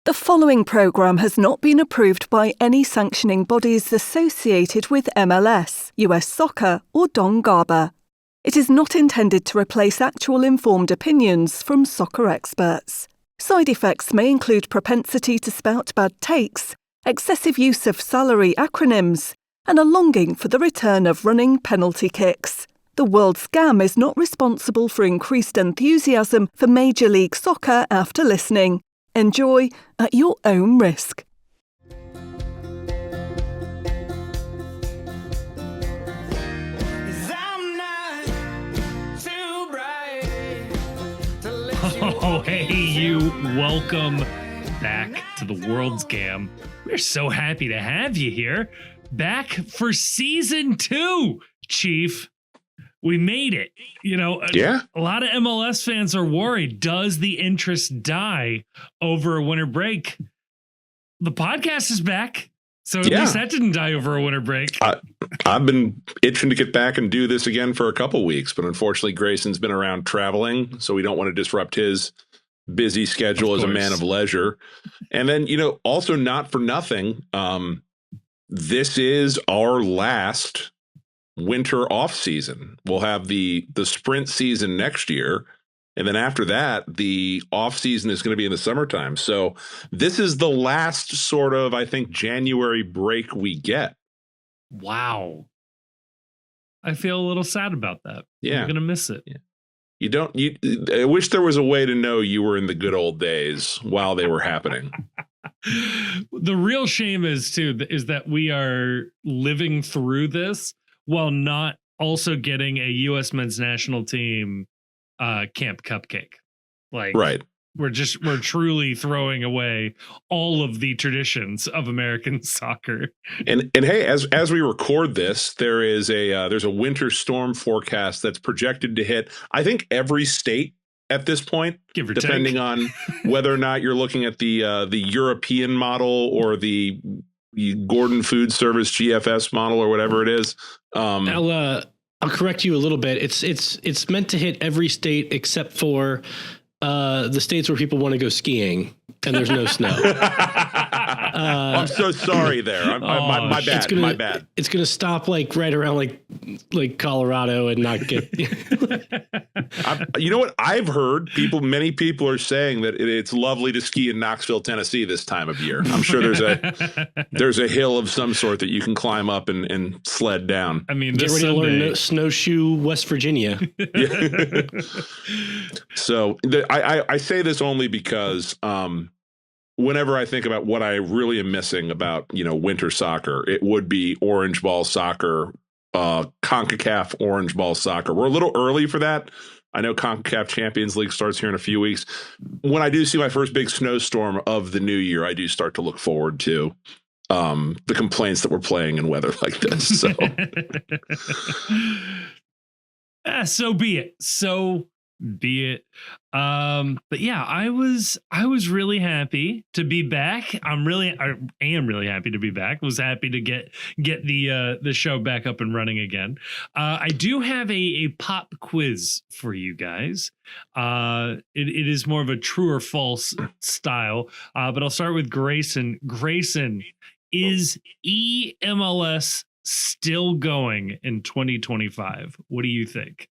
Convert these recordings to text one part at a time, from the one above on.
The following programme has not been approved by any sanctioning bodies associated with MLS, US Soccer, or Don Garber. It is not intended to replace actual informed opinions from soccer experts. Side effects may include propensity to spout bad takes, excessive use of salary acronyms, and a longing for the return of running penalty kicks. The world's GAM is not responsible for increased enthusiasm for Major League Soccer after listening. Enjoy at your own risk. Oh, hey, you. Welcome back to the world's GAM. We're so happy to have you here. Back for season 2, Chief. We made it. You know, a lot of MLS fans are worried. Does the interest die over a winter break? The podcast is back. So at least that didn't die over a winter break. I've been itching to get back and do this again for a couple weeks, but unfortunately Grayson's been around traveling, so we don't want to disrupt his busy schedule as a man of leisure. And then, also not for nothing, this is our last winter off season. We'll have the sprint season next year, and then after that the off season is going to be in the summertime. So this is the last sort of, I think, January break we get. Wow. I feel a little sad about that. Yeah, I'm gonna miss it. Yeah. I wish there was a way to know you were in the good old days while they were happening. The real shame is that we are living through this while not also getting a U.S. men's national team camp cupcake. Right. We're truly throwing away all of the traditions of American soccer. And hey, as we record this, there's a winter storm forecast that's projected to hit, I think, every state at this point, depending on whether or not you're looking at the European model or the Gordon Food Service GFS model or whatever it is. I'll correct you a little bit. It's meant to hit every state except for the states where people want to go skiing and there's no snow. I'm so sorry there. My bad. My bad. It's going to stop right around like Colorado and not get. You know what? I've heard many people are saying that it's lovely to ski in Knoxville, Tennessee this time of year. I'm sure there's a hill of some sort that you can climb up and sled down. I mean, get ready to learn snowshoe West Virginia. So I say this only because whenever I think about what I really am missing about, winter soccer, it would be orange ball soccer, CONCACAF orange ball soccer. We're a little early for that. I know CONCACAF Champions League starts here in a few weeks. When I do see my first big snowstorm of the new year, I do start to look forward to the complaints that we're playing in weather like this. So, so be it. So be it. But yeah, I was really happy to be back. I am really happy to be back. Was happy to get the show back up and running again. I do have a pop quiz for you guys. It is more of a true or false style. But I'll start with Grayson. Grayson, is EMLS still going in 2025? What do you think?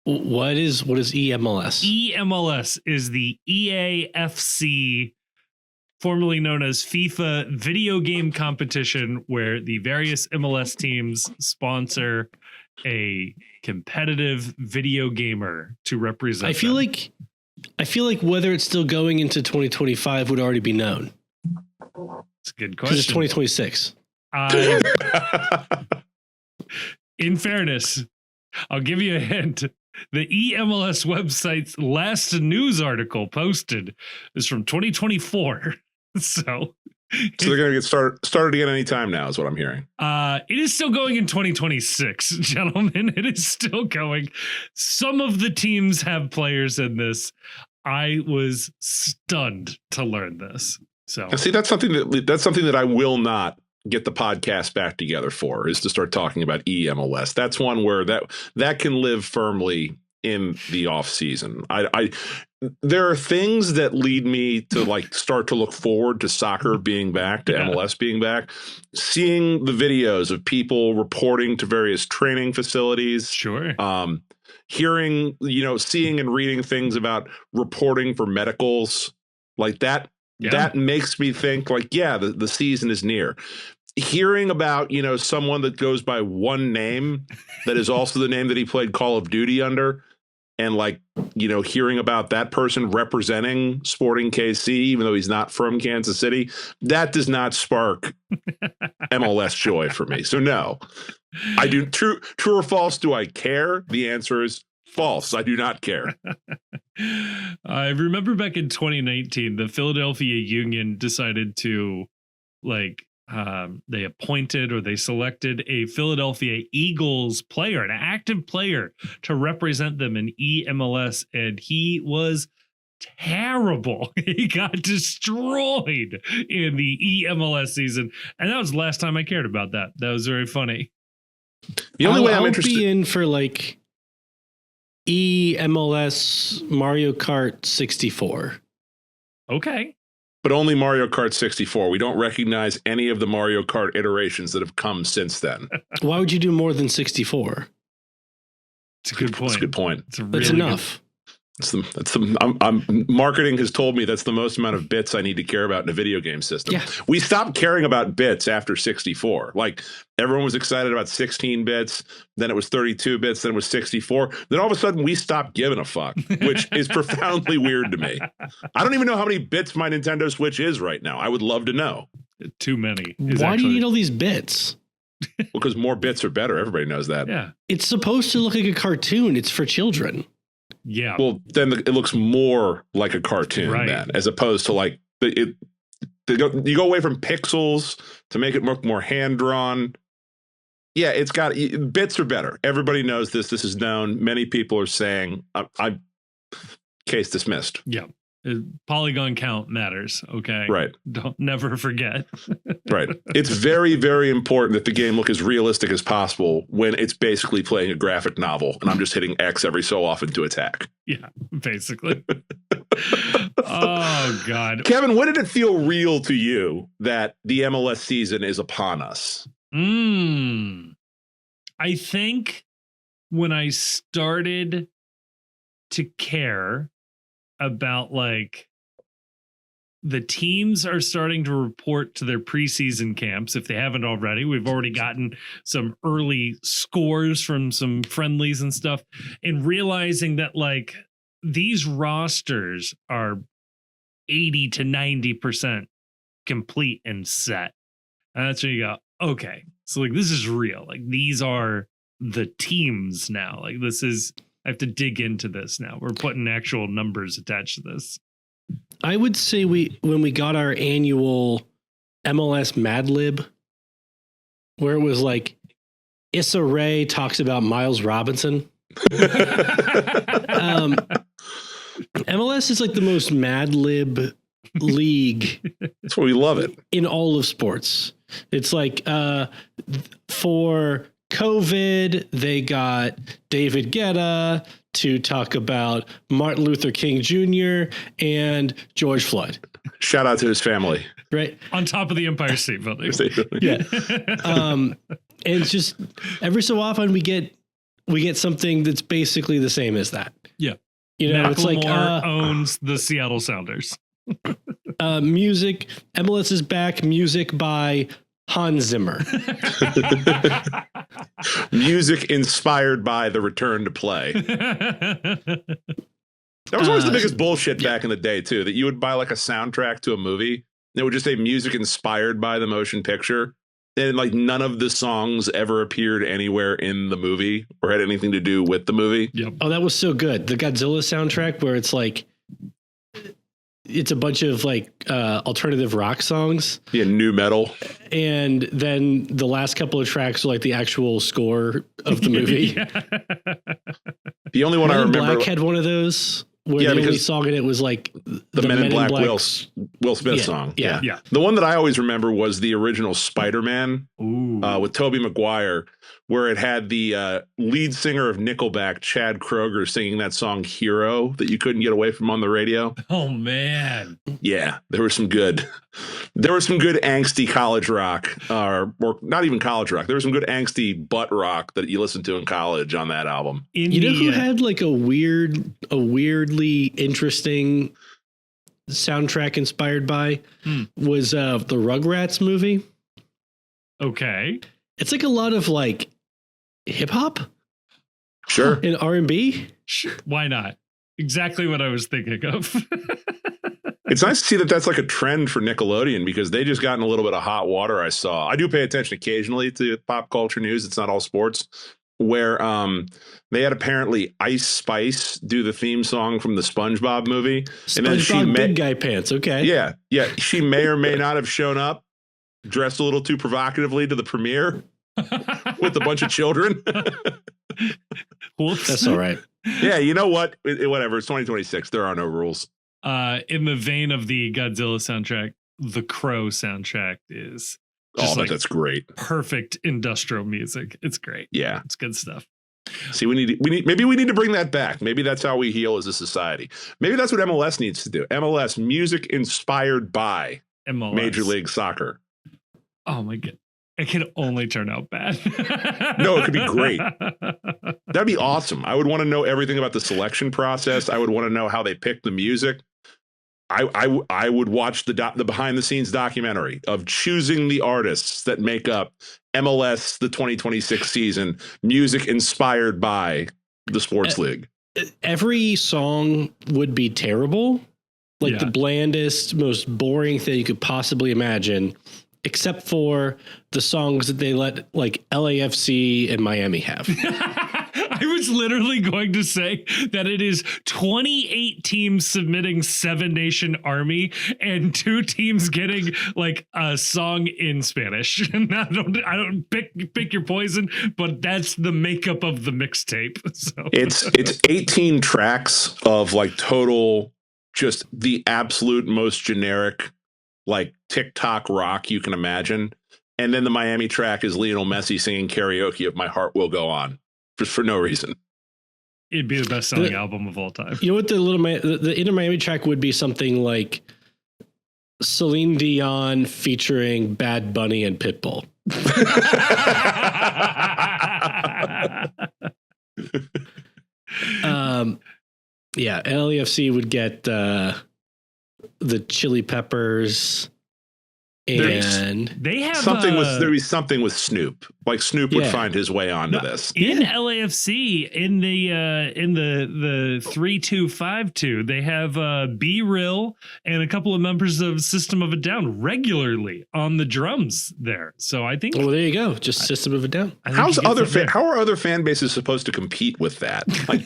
What is EMLS? EMLS is the EAFC, formerly known as FIFA video game competition, where the various MLS teams sponsor a competitive video gamer to represent I feel like whether it's still going into 2025 would already be known. It's a good question. Because it's 2026. In fairness, I'll give you a hint. The EMLS website's last news article posted is from 2024. So they're going to get started again any time now, is what I'm hearing. It is still going in 2026, gentlemen. It is still going. Some of the teams have players in this. I was stunned to learn this. So see, that's something that I will not get the podcast back together for, is to start talking about EMLS. That's one where that can live firmly in the off season. there are things that lead me to like start to look forward to soccer being back, to MLS being back. Seeing the videos of people reporting to various training facilities. Sure. Hearing, seeing and reading things about reporting for medicals like that. Yeah. That makes me think like, the season is near. Hearing about, someone that goes by one name that is also the name that he played Call of Duty under, and like, hearing about that person representing Sporting KC, even though he's not from Kansas City, that does not spark MLS joy for me. So no, I do. True or false? Do I care? The answer is false. I do not care. I remember back in 2019, the Philadelphia Union decided to they appointed or they selected a Philadelphia Eagles player, an active player, to represent them in EMLS, and he was terrible. He got destroyed in the EMLS season, and that was the last time I cared about that. That was very funny. The only way I'm interested be in for like EMLS Mario Kart 64. Okay. But only Mario Kart 64. We don't recognize any of the Mario Kart iterations that have come since then. Why would you do more than 64? It's a good point. That's a good point. That's enough. Marketing has told me that's the most amount of bits I need to care about in a video game system. Yeah. We stopped caring about bits after 64. Like everyone was excited about 16 bits, then it was 32 bits, then it was 64. Then all of a sudden we stopped giving a fuck, which is profoundly weird to me. I don't even know how many bits my Nintendo Switch is right now. I would love to know. Too many. Why do you need all these bits? Well, because more bits are better. Everybody knows that. Yeah. It's supposed to look like a cartoon. It's for children. Yeah. Well, then it looks more like a cartoon, right, then, as opposed to like you go away from pixels to make it look more hand drawn. Yeah, it's got bits are better. Everybody knows this. This is known. Many people are saying, I case dismissed. Yeah. Polygon count matters. Okay. Right. Don't never forget. Right. It's very, very important that the game look as realistic as possible when it's basically playing a graphic novel and I'm just hitting X every so often to attack. Yeah, basically. Oh, God. Kevin, when did it feel real to you that the MLS season is upon us? I think when I started to care about like the teams are starting to report to their preseason camps if they haven't already. We've already gotten some early scores from some friendlies and stuff, and realizing that like these rosters are 80 to 90% complete and set. And that's when you go, okay, so like this is real. Like these are the teams now. Like this is, I have to dig into this now. We're putting actual numbers attached to this. I would say when we got our annual MLS Mad Lib, where it was like Issa Rae talks about Miles Robinson. MLS is like the most Mad Lib league. That's why we love it. In all of sports. It's like for COVID, they got David Guetta to talk about Martin Luther King Jr. and George Floyd. Shout out to his family. Right. On top of the Empire State Building. Yeah. And it's just every so often we get something that's basically the same as that. Yeah. You know, it's like owns the Seattle Sounders. Music. MLS is back. Music by Hans Zimmer. Music inspired by the return to play. That was always the biggest bullshit back in the day, too, that you would buy like a soundtrack to a movie. And it would just say music inspired by the motion picture. And like none of the songs ever appeared anywhere in the movie or had anything to do with the movie. Yep. Oh, that was so good. The Godzilla soundtrack where it's like, it's a bunch of like alternative rock songs. Yeah, new metal. And then the last couple of tracks are like the actual score of the movie. The only one I remember. Black had one of those. where the only song in it was like the Men in Black Will Smith song. Yeah. The one that I always remember was the original Spider-Man with Tobey Maguire, where it had the lead singer of Nickelback, Chad Kroeger, singing that song Hero that you couldn't get away from on the radio. Oh, man. Yeah, there was some good angsty college rock, or not even college rock. There was some good angsty butt rock that you listened to in college on that album. You know who had like a weirdly interesting soundtrack inspired by was the Rugrats movie. Okay. It's like a lot of like hip hop. Sure. And R&B. Sure. Why not? Exactly what I was thinking of. It's nice to see that that's like a trend for Nickelodeon, because they just got in a little bit of hot water. I do pay attention occasionally to pop culture news. It's not all sports, where they had apparently Ice Spice do the theme song from the SpongeBob movie. And then she big guy pants. Okay. Yeah. Yeah. She may or may not have shown up dressed a little too provocatively to the premiere with a bunch of children. Whoops. That's all right. Yeah. You know what? Whatever. It's 2026. There are no rules. In the vein of the Godzilla soundtrack, the Crow soundtrack is just that's great. Perfect industrial music. It's great. Yeah. It's good stuff. See, maybe we need to bring that back. Maybe that's how we heal as a society. Maybe that's what MLS needs to do. MLS, music inspired by MLS. Major League Soccer. Oh my God. It can only turn out bad. No, it could be great. That'd be awesome. I would want to know everything about the selection process. I would want to know how they pick the music. I would watch the behind the scenes documentary of choosing the artists that make up MLS the 2026 season, music inspired by the sports league. Every song would be terrible, like the blandest, most boring thing you could possibly imagine, except for the songs that they let like LAFC and Miami have. I was literally going to say that it is 28 teams submitting 7 Nation Army and 2 teams getting like a song in Spanish. And I don't pick your poison, but that's the makeup of the mixtape. So it's 18 tracks of like total, just the absolute most generic, like TikTok rock you can imagine. And then the Miami track is Lionel Messi singing karaoke of My Heart Will Go On. Just for no reason. It'd be the best selling album of all time. You know what the Inter Miami track would be? Something like Celine Dion featuring Bad Bunny and Pitbull. Yeah, LAFC would get the Chili Peppers. And they have there'd be something with Snoop. Like Snoop would find his way onto this. In LAFC, in the 3252, they have B-Real and a couple of members of System of a Down regularly on the drums there. So I think. Well, there you go. Just System of a Down. How are other fan bases supposed to compete with that? Like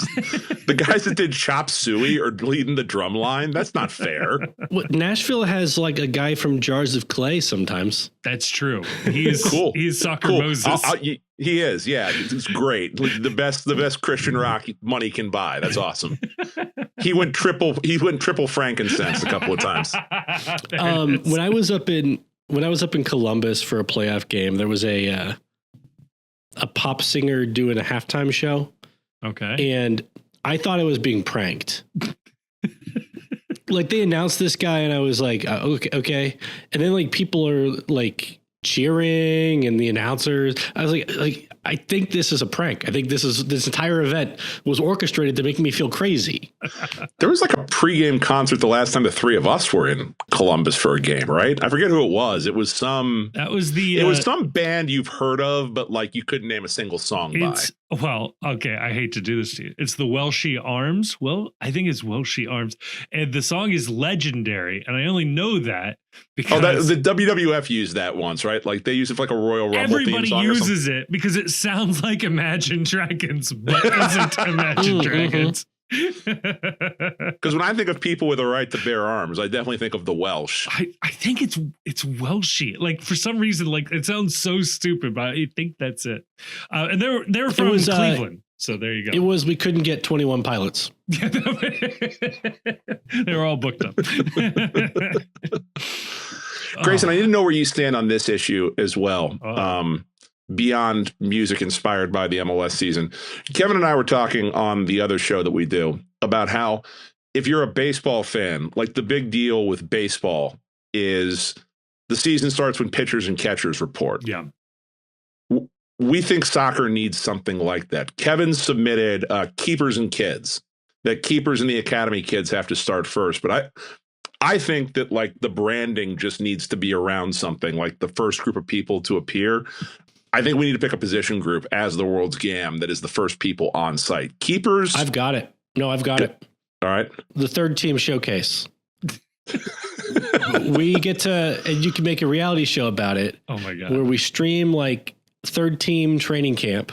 the guys that did Chop Suey are leading the drum line. That's not fair. Well, Nashville has like a guy from Jars of Clay sometimes. That's true. He's cool. He's Soccer cool. Moses. He is. Yeah, it's great. The best Christian rock money can buy. That's awesome. He went triple frankincense a couple of times. When I was up in Columbus for a playoff game, there was a pop singer doing a halftime show. Okay. And I thought I was being pranked. Like they announced this guy and I was like, okay. And then like people are like cheering and the announcers. I was like, I think this is a prank. I think this entire event was orchestrated to make me feel crazy. There was like a pregame concert the last time the three of us were in Columbus for a game, right? I forget who it was. It was some band you've heard of, but like you couldn't name a single song by. Well, okay, I hate to do this to you. It's the Welshie Arms. Well, I think it's Welshie Arms. And the song is legendary. And I only know that because the WWF used that once, right? Like they use it for like a Royal Rumble theme song. Everybody uses it because it sounds like Imagine Dragons, but isn't Imagine Dragons. Because when I think of people with a right to bear arms, I definitely think of the Welsh. I think it's Welshie. Like for some reason, like it sounds so stupid, but I think that's it. And they're from Cleveland, so there you go. It was we couldn't get 21 Pilots. Yeah, They were all booked up. Grayson, I need to know where you stand on this issue as well. Beyond music inspired by the MLS season. Kevin and I were talking on the other show that we do about how if you're a baseball fan, like the big deal with baseball is the season starts when pitchers and catchers report. Yeah. We think soccer needs something like that. Kevin submitted keepers and kids, that keepers and the academy kids have to start first. But I think that like the branding just needs to be around something like the first group of people to appear. I think we need to pick a position group as the world's GAM that is the first people on site. Keepers. I've got it. No, I've got it. All right. The third team showcase. We get to, and you can make a reality show about it. Oh my God. Where we stream like third team training camp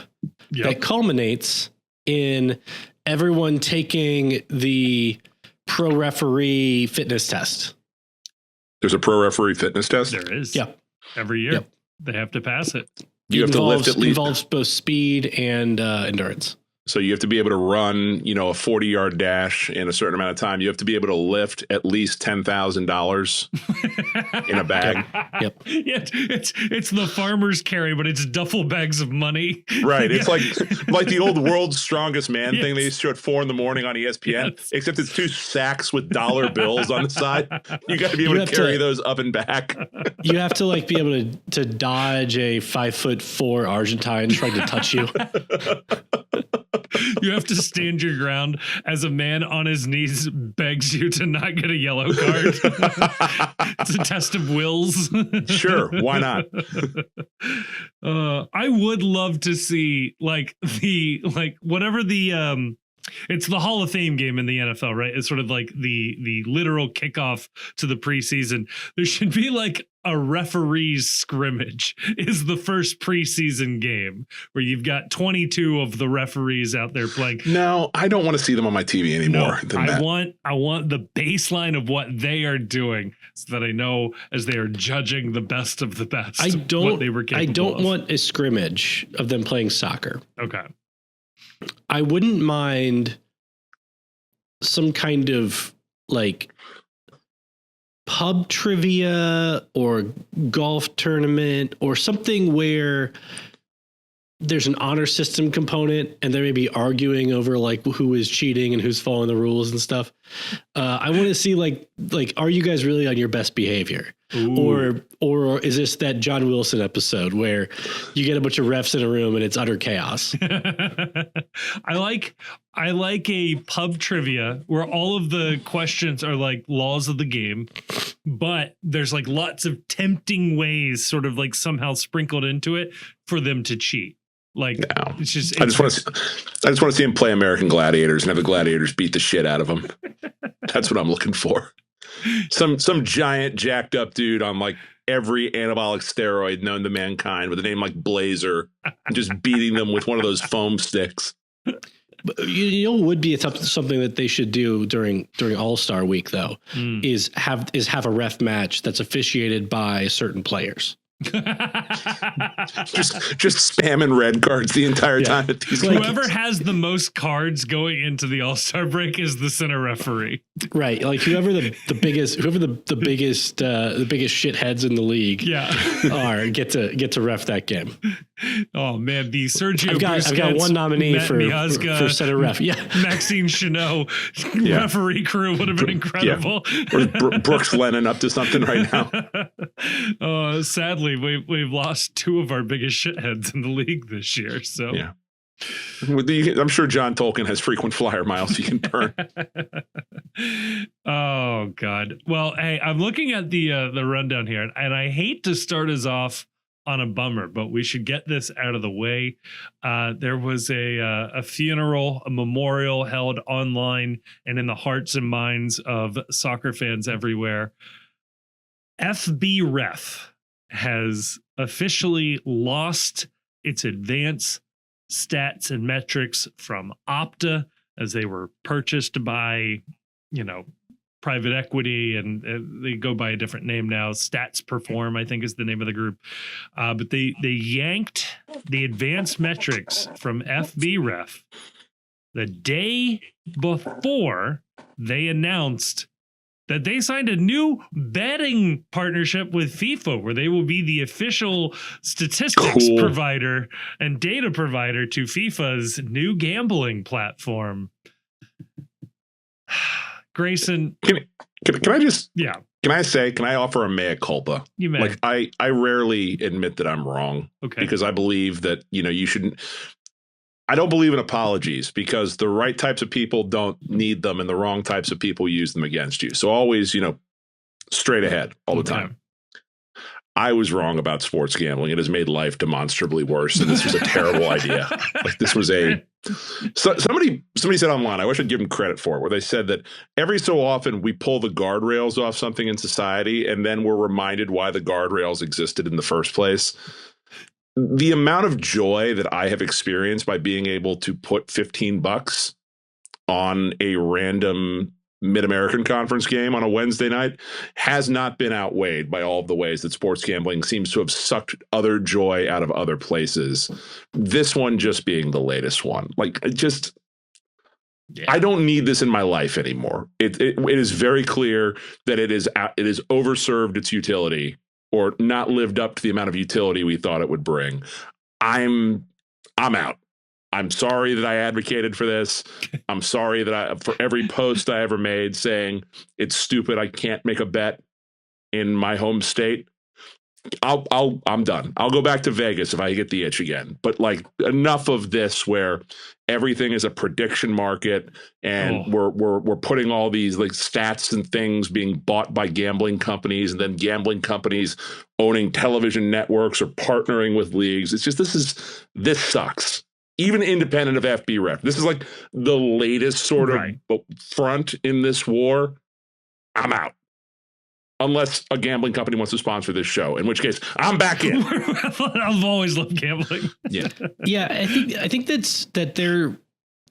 that culminates in everyone taking the pro referee fitness test. There's a pro referee fitness test? There is. Yeah. Every year. They have to pass it. You have to lift at least. Involves both speed and endurance. So you have to be able to run, a 40-yard dash in a certain amount of time. You have to be able to lift at least $10,000 in a bag. Yep. Yeah, it's the farmer's carry, but it's duffel bags of money. Right. It's like the old World's Strongest Man thing they used to show at 4 a.m. on ESPN, except it's 2 sacks with dollar bills on the side. You got to be able to carry those up and back. You have to be able to dodge a 5'4" Argentine trying to touch you. You have to stand your ground as a man on his knees begs you to not get a yellow card. It's a test of wills. Sure, why not? I would love to see whatever it's the Hall of Fame game in the NFL, right? It's sort of like the literal kickoff to the preseason. There should be like a referee's scrimmage is the first preseason game where you've got 22 of the referees out there playing. No, I don't want to see them on my TV anymore. I want the baseline of what they are doing so that I know as they are judging the best of the best. I don't of. want a scrimmage of them playing soccer. Okay. I wouldn't mind some kind of like pub trivia or golf tournament or something where there's an honor system component and they may be arguing over like who is cheating and who's following the rules and stuff. I want to see like, are you guys really on your best behavior? Ooh. Or is this that John Wilson episode where you get a bunch of refs in a room and it's utter chaos? I like a pub trivia where all of the questions are like laws of the game, but there's like lots of tempting ways sort of like somehow sprinkled into it for them to cheat. Like no. I just want to see him play American Gladiators and have the Gladiators beat the shit out of him. That's what I'm looking for. Some giant jacked up dude on like every anabolic steroid known to mankind with a name like Blazer, just beating them with one of those foam sticks. But would be something that they should do during All-Star Week though, is have a ref match that's officiated by certain players. just spamming red cards the entire time at these whoever has the most cards going into the All-Star break is the center referee, right? Like whoever the biggest shitheads in the league are get to ref that game. Oh man, the Sergio I've got one nominee for center ref. Yeah, Maxine Chanot referee crew would have been incredible. Or Brooks Lennon up to something right now. Sadly, we've lost 2 of our biggest shitheads in the league this year. So yeah, I'm sure John Tolkien has frequent flyer miles you can burn. Oh God. Well, hey, I'm looking at the rundown here, and I hate to start us off on a bummer, but we should get this out of the way. There was a funeral, a memorial held online and in the hearts and minds of soccer fans everywhere. FBRef has officially lost its advanced stats and metrics from Opta as they were purchased by, private equity, and they go by a different name now. Stats Perform, I think, is the name of the group. But they yanked the advanced metrics from FBRef the day before they announced that they signed a new betting partnership with FIFA, where they will be the official statistics provider and data provider to FIFA's new gambling platform. Grayson, can I just yeah? Can I offer a mea culpa? You may. Like I rarely admit that I'm wrong, because I believe that you shouldn't. I don't believe in apologies, because the right types of people don't need them and the wrong types of people use them against you. So always, straight ahead all the time. I was wrong about sports gambling. It has made life demonstrably worse. And this was a terrible idea. Like, this was somebody said online, I wish I'd give them credit for it, where they said that every so often we pull the guardrails off something in society and then we're reminded why the guardrails existed in the first place. The amount of joy that I have experienced by being able to put $15 on a random Mid-American Conference game on a Wednesday night has not been outweighed by all of the ways that sports gambling seems to have sucked other joy out of other places. This one just being the latest one. Like, I don't need this in my life anymore. It is very clear that it is overserved its utility, or not lived up to the amount of utility we thought it would bring. I'm out. I'm sorry that I advocated for this. I'm sorry that for every post I ever made saying it's stupid, I can't make a bet in my home state. I'm done. I'll go back to Vegas if I get the itch again. But like, enough of this where everything is a prediction market and we're putting all these like stats and things being bought by gambling companies, and then gambling companies owning television networks or partnering with leagues. It's just, this sucks. Even independent of FBRef. This is like the latest sort of front in this war. I'm out. Unless a gambling company wants to sponsor this show, in which case I'm back in. I've always loved gambling. Yeah. Yeah, I think that there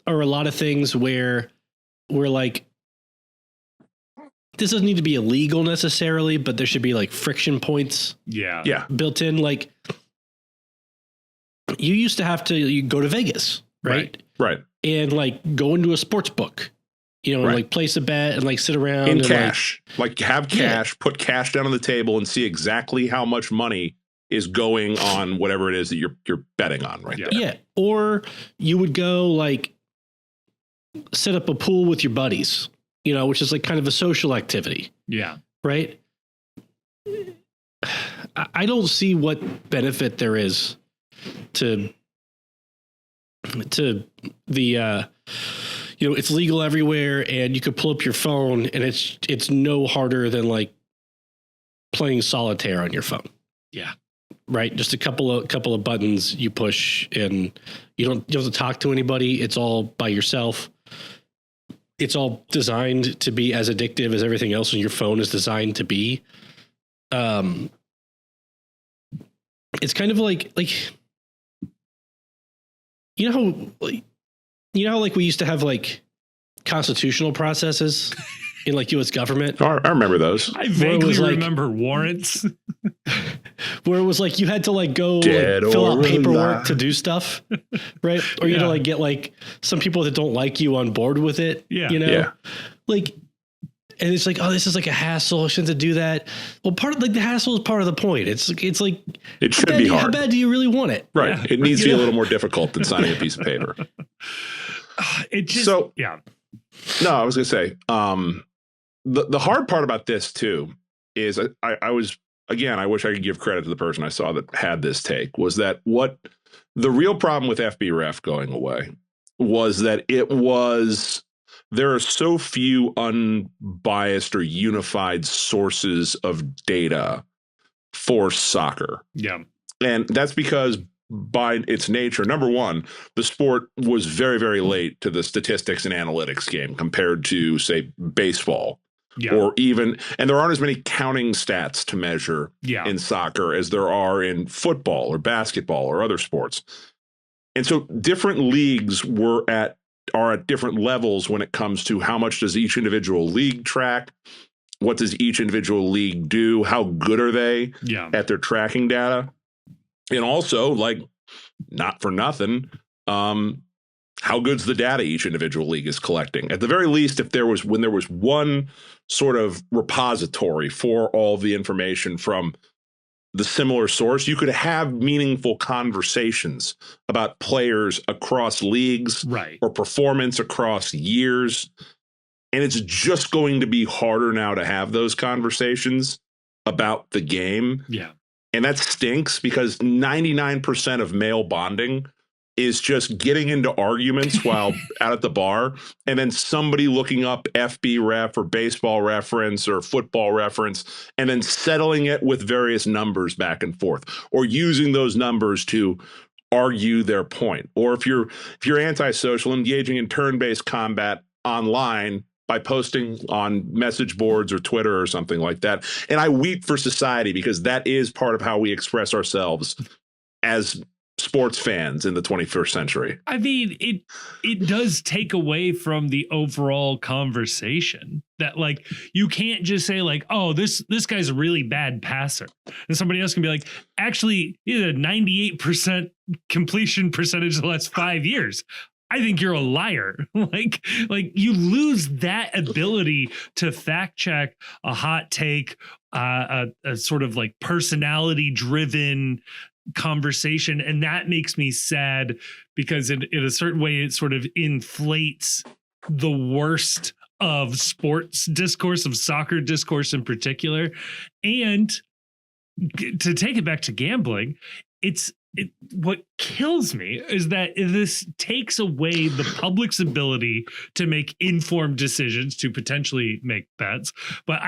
are a lot of things where we're like, this doesn't need to be illegal necessarily, but there should be like friction points built in. Like, you used to have to go to Vegas, right? And like go into a sports book, and like place a bet and like sit around in and cash, like have cash, put cash down on the table and see exactly how much money is going on whatever it is that you're betting on there. Yeah. Or you would go like set up a pool with your buddies, which is like kind of a social activity. Yeah. Right. I don't see what benefit there is to the it's legal everywhere and you could pull up your phone and it's no harder than like playing solitaire on your phone. Yeah. Right. Just a couple of buttons you push and you don't have to talk to anybody. It's all by yourself. It's all designed to be as addictive as everything else on your phone is designed to be. It's kind of like how like we used to have like constitutional processes in like U.S. government. I remember those. I vaguely remember warrants where it was like you had to like go like, fill out paperwork to do stuff, right? Or you had to like get like some people that don't like you on board with it. Like, and it's like, oh, this is like a hassle. I shouldn't have to do that. Well, part of like the hassle is part of the point. It's like it should be hard. How bad do you really want it? Right. Yeah. It needs to be a little more difficult than signing a piece of paper. No, I was gonna say, the hard part about this too is I was, again, I wish I could give credit to the person I saw that had this take, was that what the real problem with FBRef going away was that there are so few unbiased or unified sources of data for soccer. Yeah. And that's because by its nature, number one, the sport was very, very late to the statistics and analytics game compared to, say, baseball. Yeah. Or even, and there aren't as many counting stats to measure in soccer as there are in football or basketball or other sports. And so different leagues are at different levels when it comes to how much does each individual league track, what does each individual league do, how good are they at their tracking data, and also, like, not for nothing, how good's the data each individual league is collecting. At the very least, when there was one sort of repository for all the information from the similar source, you could have meaningful conversations about players across leagues, right, or performance across years. And it's just going to be harder now to have those conversations about the game. Yeah. And that stinks because 99% of male bonding is just getting into arguments while out at the bar, and then somebody looking up FBRef or baseball reference or football reference, and then settling it with various numbers back and forth, or using those numbers to argue their point. Or if you're antisocial, engaging in turn-based combat online by posting on message boards or Twitter or something like that. And I weep for society because that is part of how we express ourselves as sports fans in the 21st century. I mean, it does take away from the overall conversation that, like, you can't just say like, oh, this guy's a really bad passer, and somebody else can be like, actually, he's a 98% completion percentage the last 5 years. I think you're a liar. like you lose that ability to fact check a hot take, a sort of like personality driven conversation. And that makes me sad because in a certain way, it sort of inflates the worst of sports discourse, of soccer discourse in particular. And to take it back to gambling, what kills me is that this takes away the public's ability to make informed decisions, to potentially make bets. But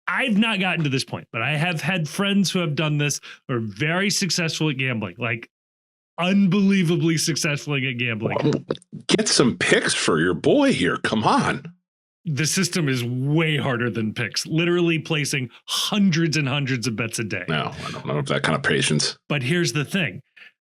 I've not gotten to this point, but I have had friends who have done this, who are very successful at gambling, like unbelievably successful at gambling. Get some picks for your boy here. Come on. The system is way harder than picks, literally placing hundreds and hundreds of bets a day. No, I don't know if that kind of patience. But here's the thing.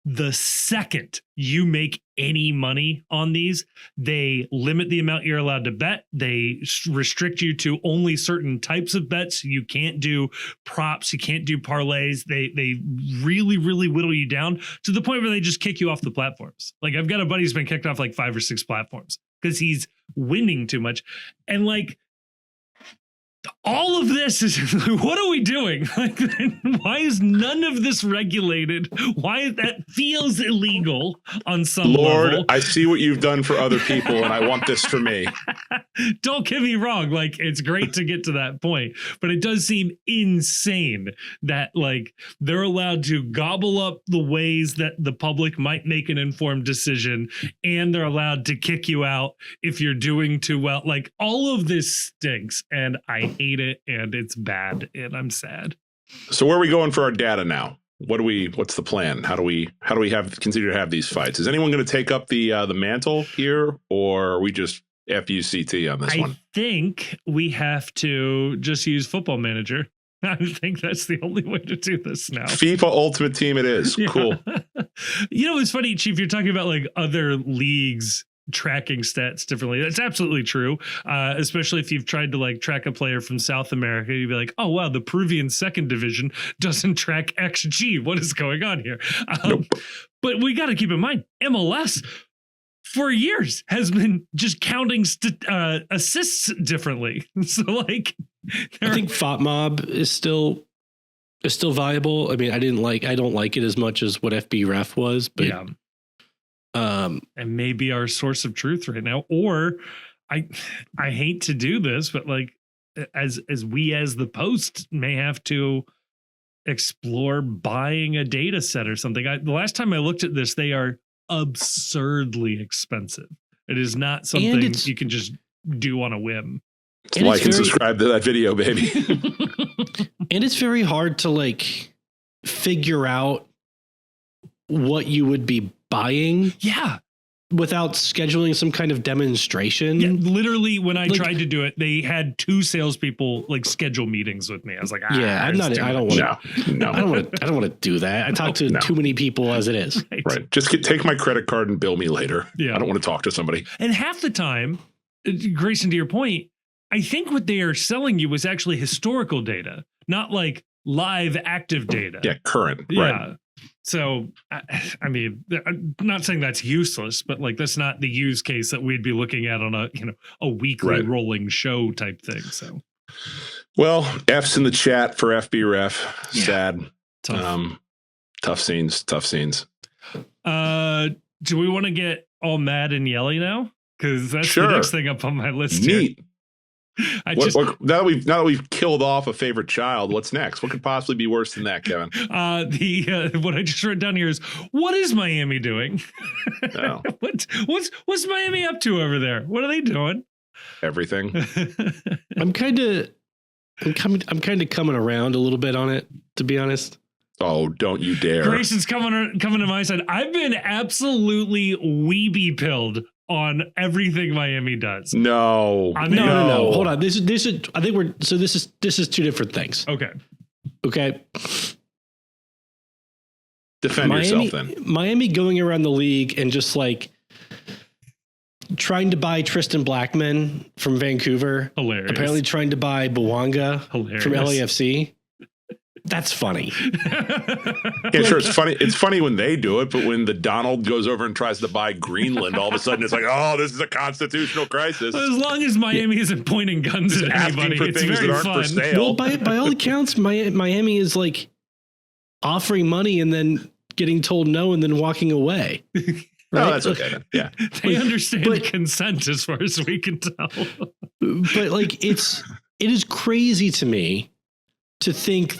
The second you make any money on these, they limit the amount you're allowed to bet. They restrict you to only certain types of bets. You can't do props. You can't do parlays. They really, really whittle you down to the point where they just kick you off the platforms. Like, I've got a buddy who's been kicked off like 5 or 6 platforms because he's winning too much. And like, all of this is, what are we doing? Like, why is none of this regulated? Why that feels illegal on some Lord, level? I see what you've done for other people, and I want this for me. Don't get me wrong. Like, it's great to get to that point, but it does seem insane that like they're allowed to gobble up the ways that the public might make an informed decision, and they're allowed to kick you out if you're doing too well. Like, all of this stinks, and I hate it, and it's bad, and I'm sad. So where are we going for our data now? What's the plan? How do we continue to have these fights? Is anyone going to take up the mantle here, or are we just FUCT on this one? I think we have to just use Football Manager. I think that's the only way to do this now. FIFA Ultimate Team it is. Yeah. Cool. You know, it's funny, Chief, you're talking about like other leagues tracking stats differently. That's absolutely true. Especially if you've tried to like track a player from South America, you'd be like, oh wow, the Peruvian second division doesn't track XG. What is going on here? Nope. But we got to keep in mind, MLS for years has been just counting assists differently. So like, I think FOTMob is still viable. I mean, I don't like it as much as what FBRef was, but yeah. And maybe our source of truth right now, or I hate to do this, but like as we as the Post may have to explore buying a data set or something. The last time I looked at this, they are absurdly expensive. It is not something you can just do on a whim. Like and subscribe to that video, baby. And it's very hard to like figure out what you would be buying. Yeah. Without scheduling some kind of demonstration. Yeah, literally, when I tried to do it, they had 2 salespeople like schedule meetings with me. I was like, I don't want to do that. I talk to too many people as it is. Right. Just take my credit card and bill me later. Yeah. I don't want to talk to somebody. And half the time, Grayson, to your point, I think what they are selling you was actually historical data, not like live active data. Yeah, current. Yeah. Right. So, I mean, I'm not saying that's useless, but like that's not the use case that we'd be looking at on a weekly rolling show type thing. So, well, F's in the chat for FBRef. Yeah. Sad. Tough. Tough scenes. Do we want to get all mad and yelly now? Because that's the next thing up on my list. Neat. Here. Now that we've killed off a favorite child, what's next? What could possibly be worse than that, Kevin? What I just wrote down here is, what is Miami doing? Oh. What's Miami up to over there? What are they doing? Everything. I'm kind of coming around a little bit on it, to be honest. Oh, don't you dare. Grayson's coming to my side. I've been absolutely weeby pilled on everything Miami does. No. Hold on. This is I think this is two different things. Okay. Defend yourself then. Miami going around the league and just like trying to buy Tristan Blackman from Vancouver. Hilarious. Apparently trying to buy Bouanga from LAFC. That's funny. Yeah, sure. It's funny. It's funny when they do it, but when the Donald goes over and tries to buy Greenland, all of a sudden it's like, oh, this is a constitutional crisis. As long as Miami isn't pointing guns at anybody, for it's things very that aren't fun. for sale. Well, by all accounts, Miami is like offering money and then getting told no and then walking away. Right? No, that's okay then. Yeah. They understand consent as far as we can tell. But like it is crazy to me to think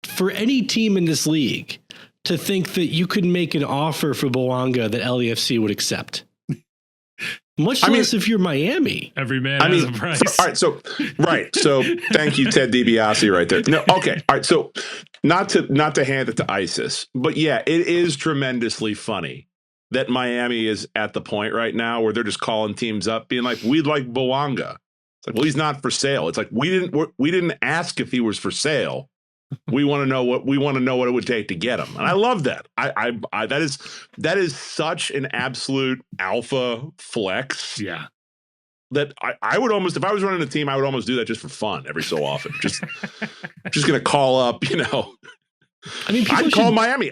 for any team in this league to think that you could make an offer for Bouanga that LAFC would accept. Much less if you're Miami. Every man has a price. All right. So thank you, Ted DiBiase right there. No, okay. All right. So not to hand it to ISIS, but yeah, it is tremendously funny that Miami is at the point right now where they're just calling teams up being like, we'd like Bouanga. It's like, well, he's not for sale. It's like, we didn't ask if he was for sale. We want to know what it would take to get him. And I love that. I that is such an absolute alpha flex. Yeah. That I would almost, if I was running a team, I would almost do that just for fun every so often. Just going to call up, I mean, I'd call Miami,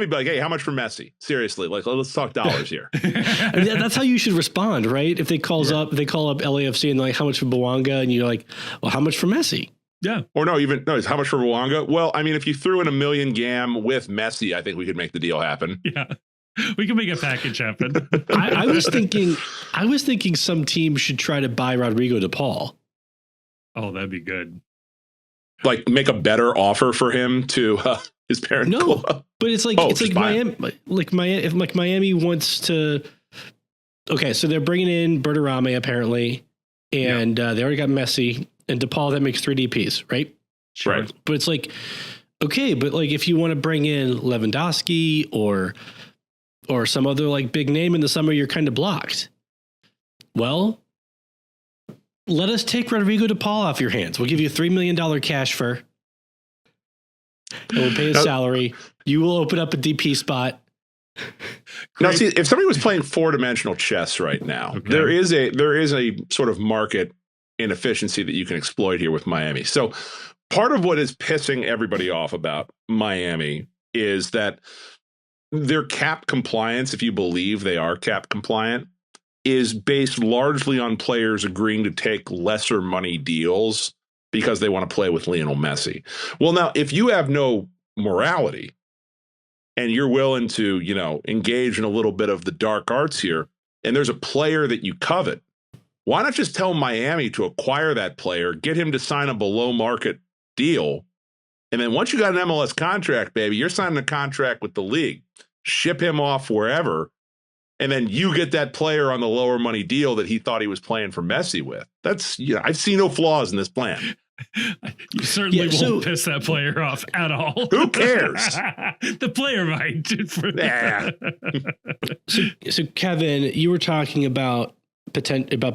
be like, hey, how much for Messi? Seriously, like, let's talk dollars here. I mean, that's how you should respond, right? If they call up LAFC and they're like, how much for Bouanga? And you're like, well, how much for Messi? Yeah. Or it's how much for Bouanga? Well, I mean, if you threw in $1 million GAM with Messi, I think we could make the deal happen. Yeah. We can make a package happen. I was thinking some team should try to buy Rodrigo de Paul. Oh, that'd be good. Like make a better offer for him to his parent club. But it's like Miami. If Miami wants to. Okay, so they're bringing in Berterame apparently, and they already got Messi and DePaul. That makes 3 DPs, right? Sure. Right. But it's like, okay, but like if you want to bring in Lewandowski or some other like big name in the summer, you're kind of blocked. Well, let us take Rodrigo de Paul off your hands. We'll give you a $3 million cash for. And we'll pay a salary. You will open up a DP spot. Now, see, if somebody was playing 4-dimensional chess right now, there is a sort of market inefficiency that you can exploit here with Miami. So part of what is pissing everybody off about Miami is that their cap compliance, if you believe they are cap compliant, is based largely on players agreeing to take lesser money deals because they want to play with Lionel Messi. Well, now, if you have no morality and you're willing to, engage in a little bit of the dark arts here, and there's a player that you covet, why not just tell Miami to acquire that player, get him to sign a below market deal, and then once you got an MLS contract, baby, you're signing a contract with the league, ship him off wherever, and then you get that player on the lower money deal that he thought he was playing for Messi with. That's, I see no flaws in this plan. You certainly won't piss that player off at all. Who cares? The player might. So Kevin, you were talking about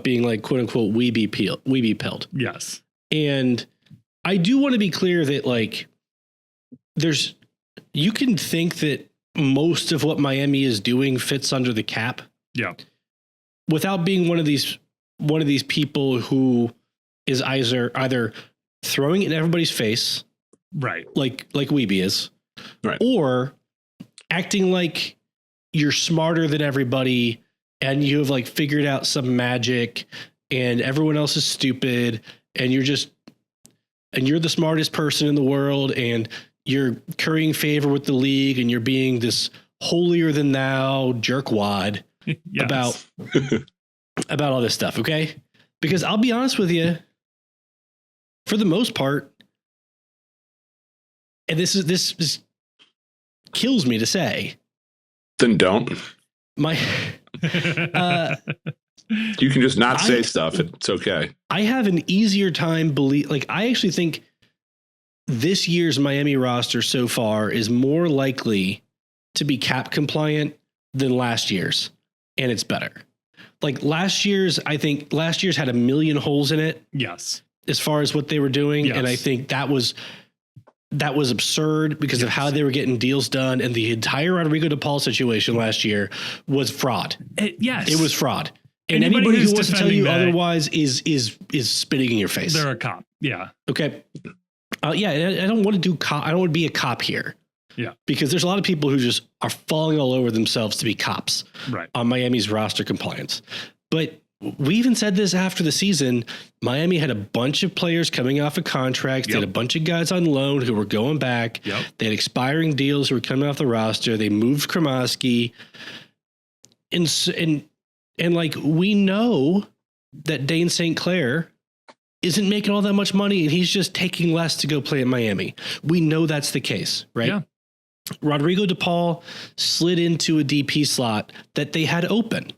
being like quote unquote weeby pilled. Yes. And I do want to be clear that like you can think that most of what Miami is doing fits under the cap. Yeah. Without being one of these people who is either throwing it in everybody's face, right? Like Weeby is, right? Or acting like you're smarter than everybody and you have like figured out some magic and everyone else is stupid and you're the smartest person in the world and you're currying favor with the league and you're being this holier than thou jerkwad about all this stuff. Okay. Because I'll be honest with you, for the most part, and this is kills me to say. Then don't. My you can just not say stuff. It's okay. I have an easier time I actually think this year's Miami roster so far is more likely to be cap compliant than last year's, and it's better. Like last year's had a million holes in it. Yes. As far as what they were doing. Yes. And I think that was absurd because of how they were getting deals done. And the entire Rodrigo de Paul situation last year was fraud. Yes. It was fraud. And anybody who wants to tell you otherwise is spitting in your face. They're a cop. Yeah. Okay. I don't want to do cop. I don't want to be a cop here. Yeah. Because there's a lot of people who just are falling all over themselves to be cops on Miami's roster compliance. But we even said this after the season. Miami had a bunch of players coming off of contracts. They had a bunch of guys on loan who were going back. They had expiring deals who were coming off the roster. They moved Kramaski. And like, we know that Dane St. Clair isn't making all that much money and he's just taking less to go play at Miami. We know that's the case, right? Yeah. Rodrigo de Paul slid into a DP slot that they had open.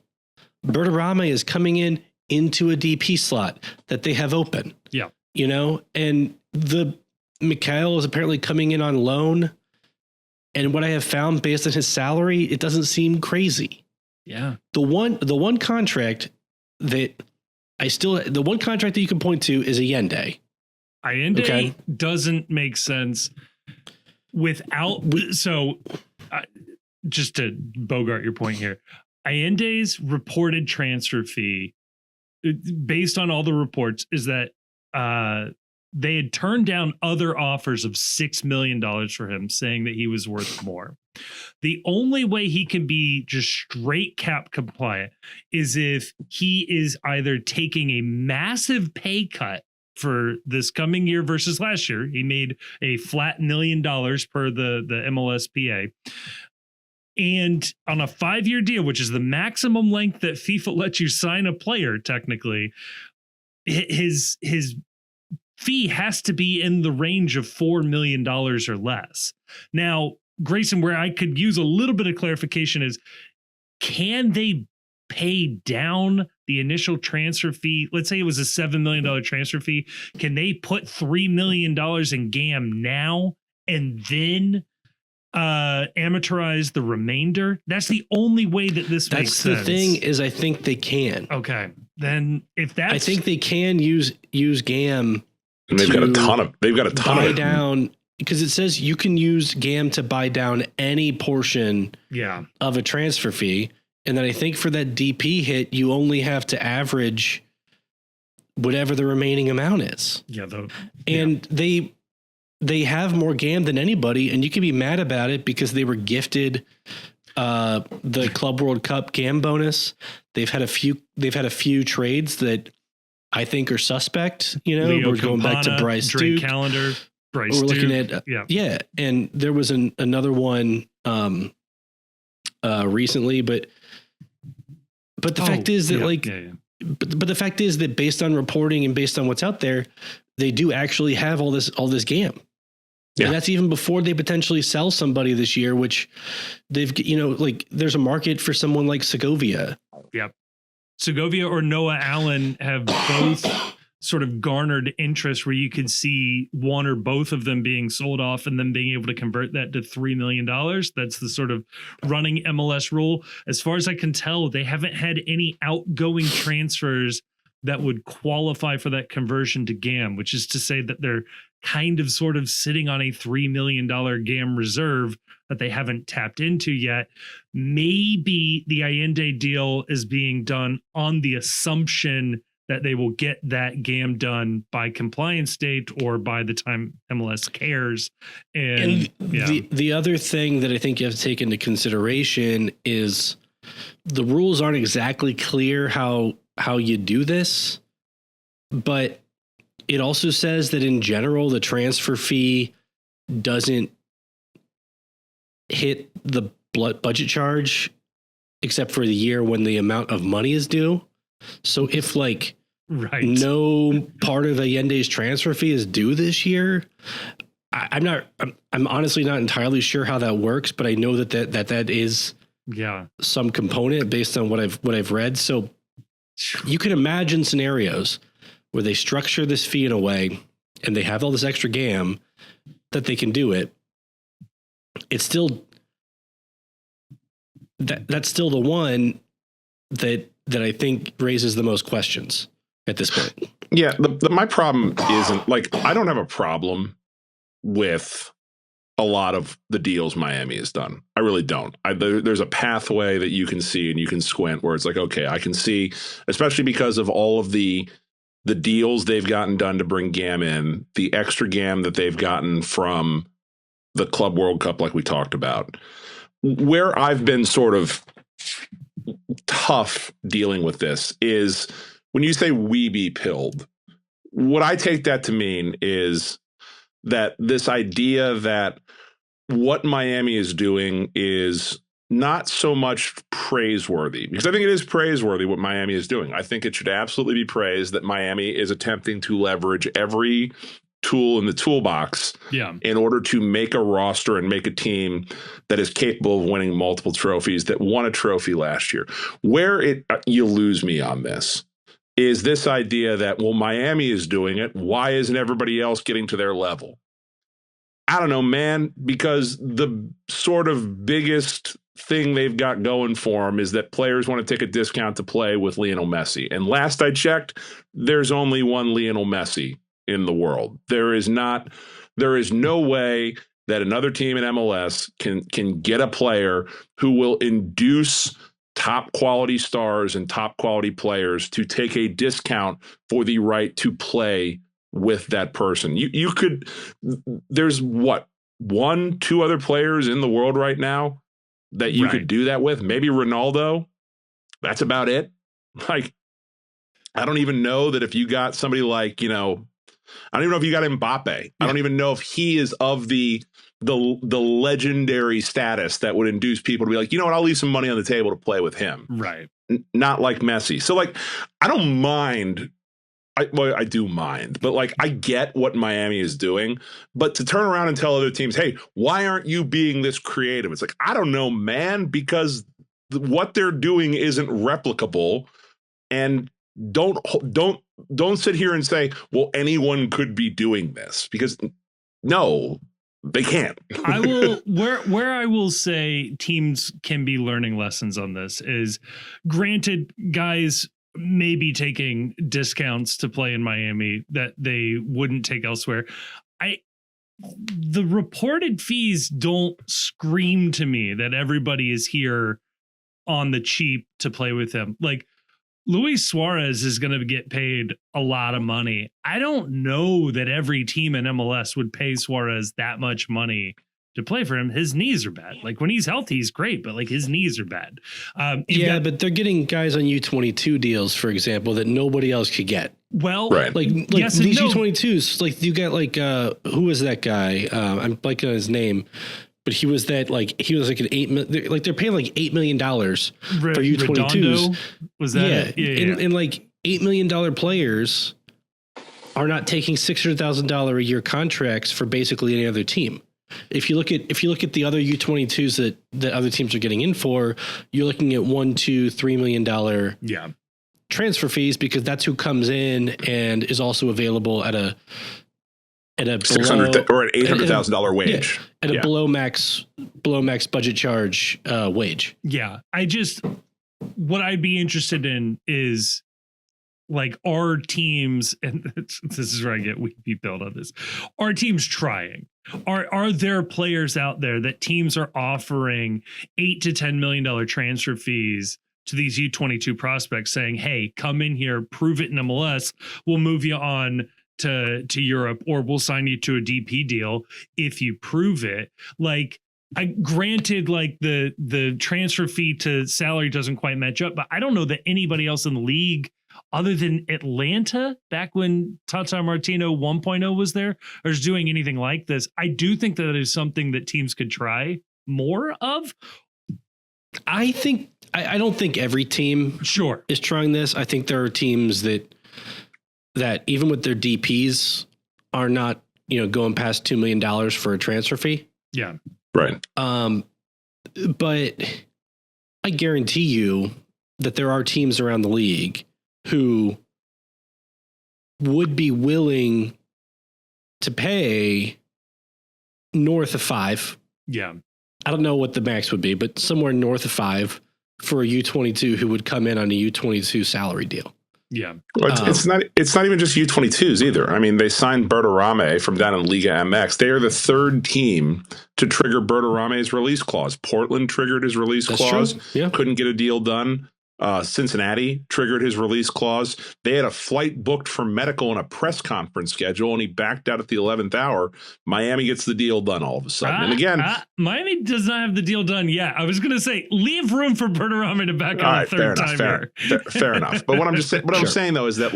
Berterame is coming into a DP slot that they have open. Yeah. You know, and Mikhail is apparently coming in on loan. And what I have found based on his salary, it doesn't seem crazy. Yeah. The one contract that you can point to is Allende. Allende doesn't make sense without. So just to bogart your point here, Allende's reported transfer fee, based on all the reports, is that they had turned down other offers of $6 million for him, saying that he was worth more. The only way he can be just straight cap compliant is if he is either taking a massive pay cut for this coming year versus last year. He made a flat $1 million per the MLSPA. And on a 5-year deal, which is the maximum length that FIFA lets you sign a player, technically, his fee has to be in the range of $4 million or less. Now, Grayson, where I could use a little bit of clarification is, can they pay down the initial transfer fee? Let's say it was a $7 million transfer fee. Can they put $3 million in GAM now and then amateurize the remainder? That's the only way that this makes sense. That's the thing, is I think they can. Okay. Then if that's, I think they can use GAM. And they've got a ton of buy down, because it says you can use GAM to buy down any portion of a transfer fee. And then I think for that DP hit, you only have to average whatever the remaining amount is. And they have more GAM than anybody, and you can be mad about it because they were gifted the Club World Cup GAM bonus. They've had a few trades that I think are suspect. You know, Leo we're going back to Bryce Drake Duke. Calendar. Bryce we're looking Duke. at and there was another one recently, but the fact is that but the fact is that based on reporting and based on what's out there, they do actually have all this GAM. Yeah. And that's even before they potentially sell somebody this year, which they've, there's a market for someone like Segovia. Yep. Segovia or Noah Allen have both sort of garnered interest where you could see one or both of them being sold off and then being able to convert that to $3 million. That's the sort of running MLS rule. As far as I can tell, they haven't had any outgoing transfers that would qualify for that conversion to GAM, which is to say that they're kind of sort of sitting on a $3 million GAM reserve that they haven't tapped into yet. Maybe the Allende deal is being done on the assumption that they will get that GAM done by compliance date or by the time MLS cares. And the other thing that I think you have to take into consideration is the rules aren't exactly clear how you do this, but it also says that in general, the transfer fee doesn't hit the budget charge except for the year when the amount of money is due. So if no part of Allende's transfer fee is due this year, I'm honestly not entirely sure how that works, but I know that is some component based on what I've read. So you can imagine scenarios where they structure this fee in a way and they have all this extra GAM that they can do it. It's still that's still the one that I think raises the most questions at this point. Yeah, my problem isn't I don't have a problem with a lot of the deals Miami has done. I really don't. There's a pathway that you can see and you can squint where it's okay, I can see, especially because of all of the deals they've gotten done to bring GAM in, the extra GAM that they've gotten from the Club World Cup, like we talked about. Where I've been sort of tough dealing with this is when you say we be pilled, what I take that to mean is that this idea that what Miami is doing is not so much praiseworthy, because I think it is praiseworthy what Miami is doing. I think it should absolutely be praised that Miami is attempting to leverage every tool in the toolbox in order to make a roster and make a team that is capable of winning multiple trophies, that won a trophy last year. Where you lose me on this is this idea that, well, Miami is doing it. Why isn't everybody else getting to their level? I don't know, man, because the sort of biggest thing they've got going for them is that players want to take a discount to play with Lionel Messi. And last I checked, there's only one Lionel Messi in the world. There is no way that another team in MLS can get a player who will induce top quality stars and top quality players to take a discount for the right to play with that person. You could, there's one, two other players in the world right now that you could do that with. Maybe Ronaldo. That's about it. I don't even know that if you got somebody like, I don't even know if you got Mbappe. I don't even know if he is of the legendary status that would induce people to be like, you know what, I'll leave some money on the table to play with him. Right. Not like Messi. So I don't mind. I do mind, but I get what Miami is doing, but to turn around and tell other teams, hey, why aren't you being this creative? It's I don't know, man, because what they're doing isn't replicable. And don't sit here and say, well, anyone could be doing this, because no, they can't. I will where I will say teams can be learning lessons on this is, granted, guys may be taking discounts to play in Miami that they wouldn't take elsewhere. The reported fees don't scream to me that everybody is here on the cheap to play with him. Luis Suarez is going to get paid a lot of money. I don't know that every team in MLS would pay Suarez that much money to play for him. His knees are bad. When he's healthy, he's great, but his knees are bad. But they're getting guys on U22 deals, for example, that nobody else could get. Well, yes, these U22s, you get who was that guy? I'm blanking on his name, but he was that he was an they're paying $8 million for U22s. Redondo? Was that? Yeah. And $8 million players are not taking $600,000 a year contracts for basically any other team. If you look at the other U22s that other teams are getting in for, you're looking at $1, $2, $3 million transfer fees, because that's who comes in and is also available at a $600,000 or an $800,000 wage, at a below max budget charge wage. Yeah, what I'd be interested in is our teams, and this is where I get weepy built on this. Are teams trying? Are there players out there that teams are offering $8 to $10 million transfer fees to these U22 prospects saying, hey, come in here, prove it in MLS. We'll move you on to Europe, or we'll sign you to a DP deal if you prove it. Like, I granted, like the transfer fee to salary doesn't quite match up, but I don't know that anybody else in the league other than Atlanta back when Tata Martino 1.0 was there is doing anything like this. I do think that is something that teams could try more of. I think I don't think every team is trying this. I think there are teams that even with their DPs are not, going past $2 million for a transfer fee. Yeah. Right. But I guarantee you that there are teams around the league who would be willing to pay north of 5. Yeah. I don't know what the max would be, but somewhere north of 5 for a U22 who would come in on a U22 salary deal. Yeah. Well, it's not even just U22s either. I mean, they signed Berterame from down in Liga MX. They are the third team to trigger Berterame's release clause. Portland triggered his release clause. Yeah. Couldn't get a deal done. Cincinnati triggered his release clause. They had a flight booked for medical and a press conference schedule, and he backed out at the 11th hour. Miami gets the deal done all of a sudden. And again, Miami does not have the deal done yet. I was going to say, leave room for Berterame to back out a third time. Fair enough. But what I'm just saying, I'm saying though, is that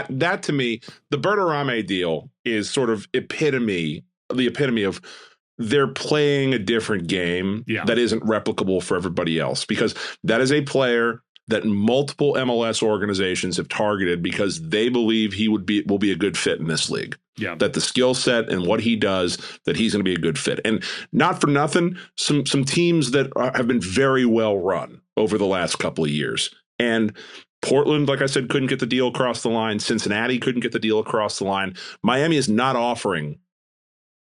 that to me, the Berterame deal is sort of the epitome of they're playing a different game that isn't replicable for everybody else, because that is a player that multiple MLS organizations have targeted because they believe he will be a good fit in this league. Yeah. That the skill set and what he does, that he's going to be a good fit. And not for nothing, some teams that have been very well run over the last couple of years. And Portland, like I said, couldn't get the deal across the line. Cincinnati couldn't get the deal across the line. Miami is not offering,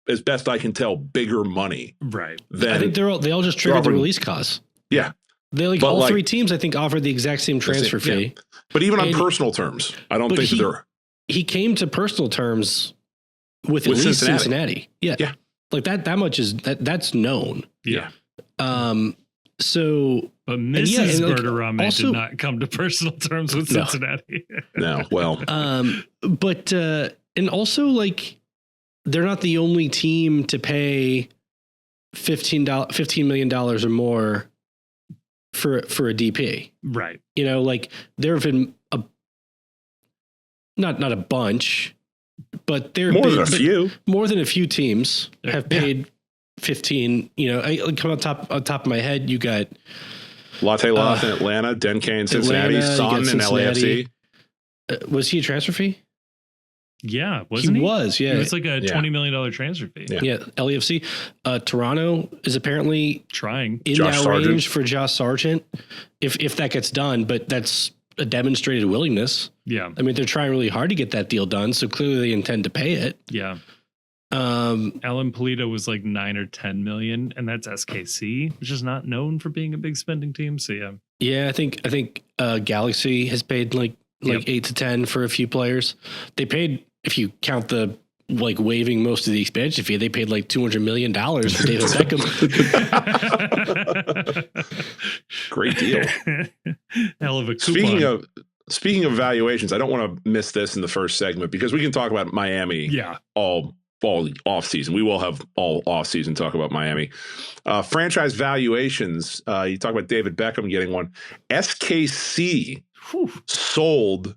as best I can tell, bigger money. Right. I think they all just triggered the release clause. Yeah. They all three teams, I think, offered the exact same transfer fee. Yeah. But even on personal terms, I don't think he came to personal terms with at least Cincinnati. Yeah. Yeah. Like that much that's known. Yeah. So, but Mrs. Berterame did not come to personal terms with Cincinnati. No. Well, but and also, like, they're not the only team to pay $15 million or more for a DP. Right. Like, there have been not a bunch, but more than a few teams have paid 15. Come on top of my head, you got Latte Loth in Atlanta, Denke in Cincinnati, Son in LAFC. Was he a transfer fee? Yeah, wasn't he? He was, yeah. It was like a $20 million transfer fee. Yeah, LAFC. Toronto is apparently trying in Josh that Sargent. range for Josh Sargent, if that gets done, but that's a demonstrated willingness. Yeah. I mean, they're trying really hard to get that deal done, so clearly they intend to pay it. Yeah. Alan Polito was like 9 or 10 million, and that's SKC, which is not known for being a big spending team. So yeah. Yeah, I think Galaxy has paid like 8 to 10 for a few players. They paid, if you count the waiving most of the expansion fee, they paid like $200 million for David Beckham. Great deal. Hell of a coupon. Speaking of valuations, I don't want to miss this in the first segment because we can talk about Miami all off season. We will have all off season talk about Miami. Franchise valuations. You talk about David Beckham getting one. SKC sold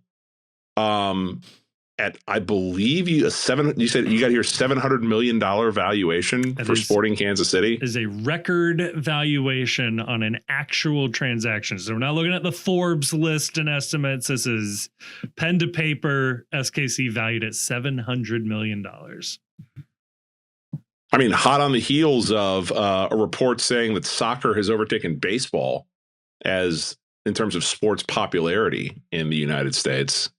at, I believe, you said you got here $700 million valuation for Sporting Kansas City. Is a record valuation on an actual transaction. So we're not looking at the Forbes list and estimates. This is pen to paper. SKC valued at $700 million. I mean, hot on the heels of a report saying that soccer has overtaken baseball as in terms of sports popularity in the United States.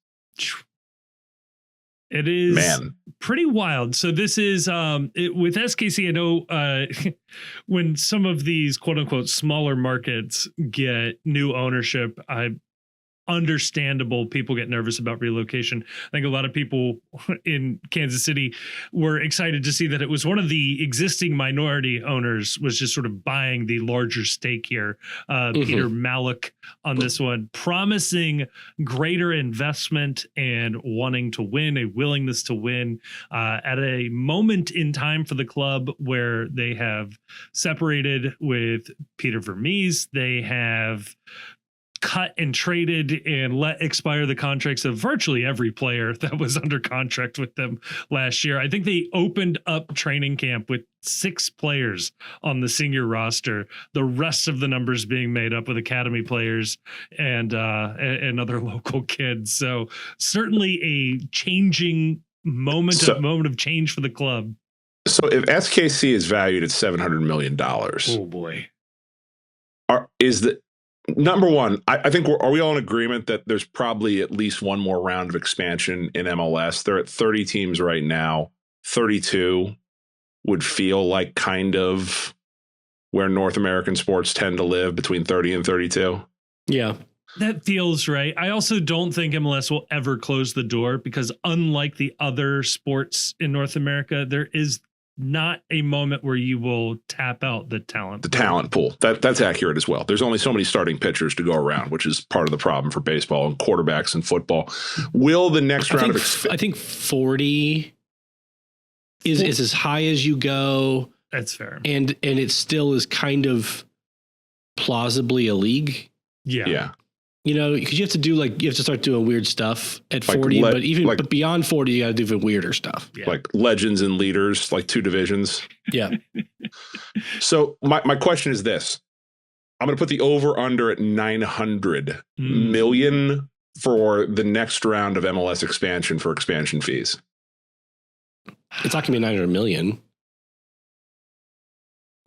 It is pretty wild. So this is with SKC. I know when some of these quote unquote smaller markets get new ownership, understandable. People get nervous about relocation. I think a lot of people in Kansas City were excited to see that it was one of the existing minority owners was just sort of buying the larger stake here. Peter Malik on this one, promising greater investment and wanting to win, a willingness to win at a moment in time for the club where they have separated with Peter Vermees. They have cut and traded and let expire the contracts of virtually every player that was under contract with them last year. I think they opened up training camp with 6 players on the senior roster, the rest of the numbers being made up with academy players and other local kids. So certainly a changing moment of change for the club. So if SKC is valued at $700 million, oh boy, is the number one? I think are we all in agreement that there's probably at least one more round of expansion in MLS? They're at 30 teams right now. 32 would feel like kind of where North American sports tend to live, between 30 and 32. Yeah. That feels right. I also don't think MLS will ever close the door because unlike the other sports in North America, there is not a moment where you will tap out the talent pool. That's accurate as well. There's only so many starting pitchers to go around, which is part of the problem for baseball and quarterbacks and football. Will the next round I think 40 is as high as you go. That's fair. And it still is kind of plausibly a league. Yeah. You know, because you have to start doing weird stuff at 40, but beyond 40, you got to do even weirder stuff. Yeah. Like legends and leaders, like 2 divisions. Yeah. So my question is this. I'm going to put the over under at 900 million for the next round of MLS expansion for expansion fees. It's not going to be 900 million.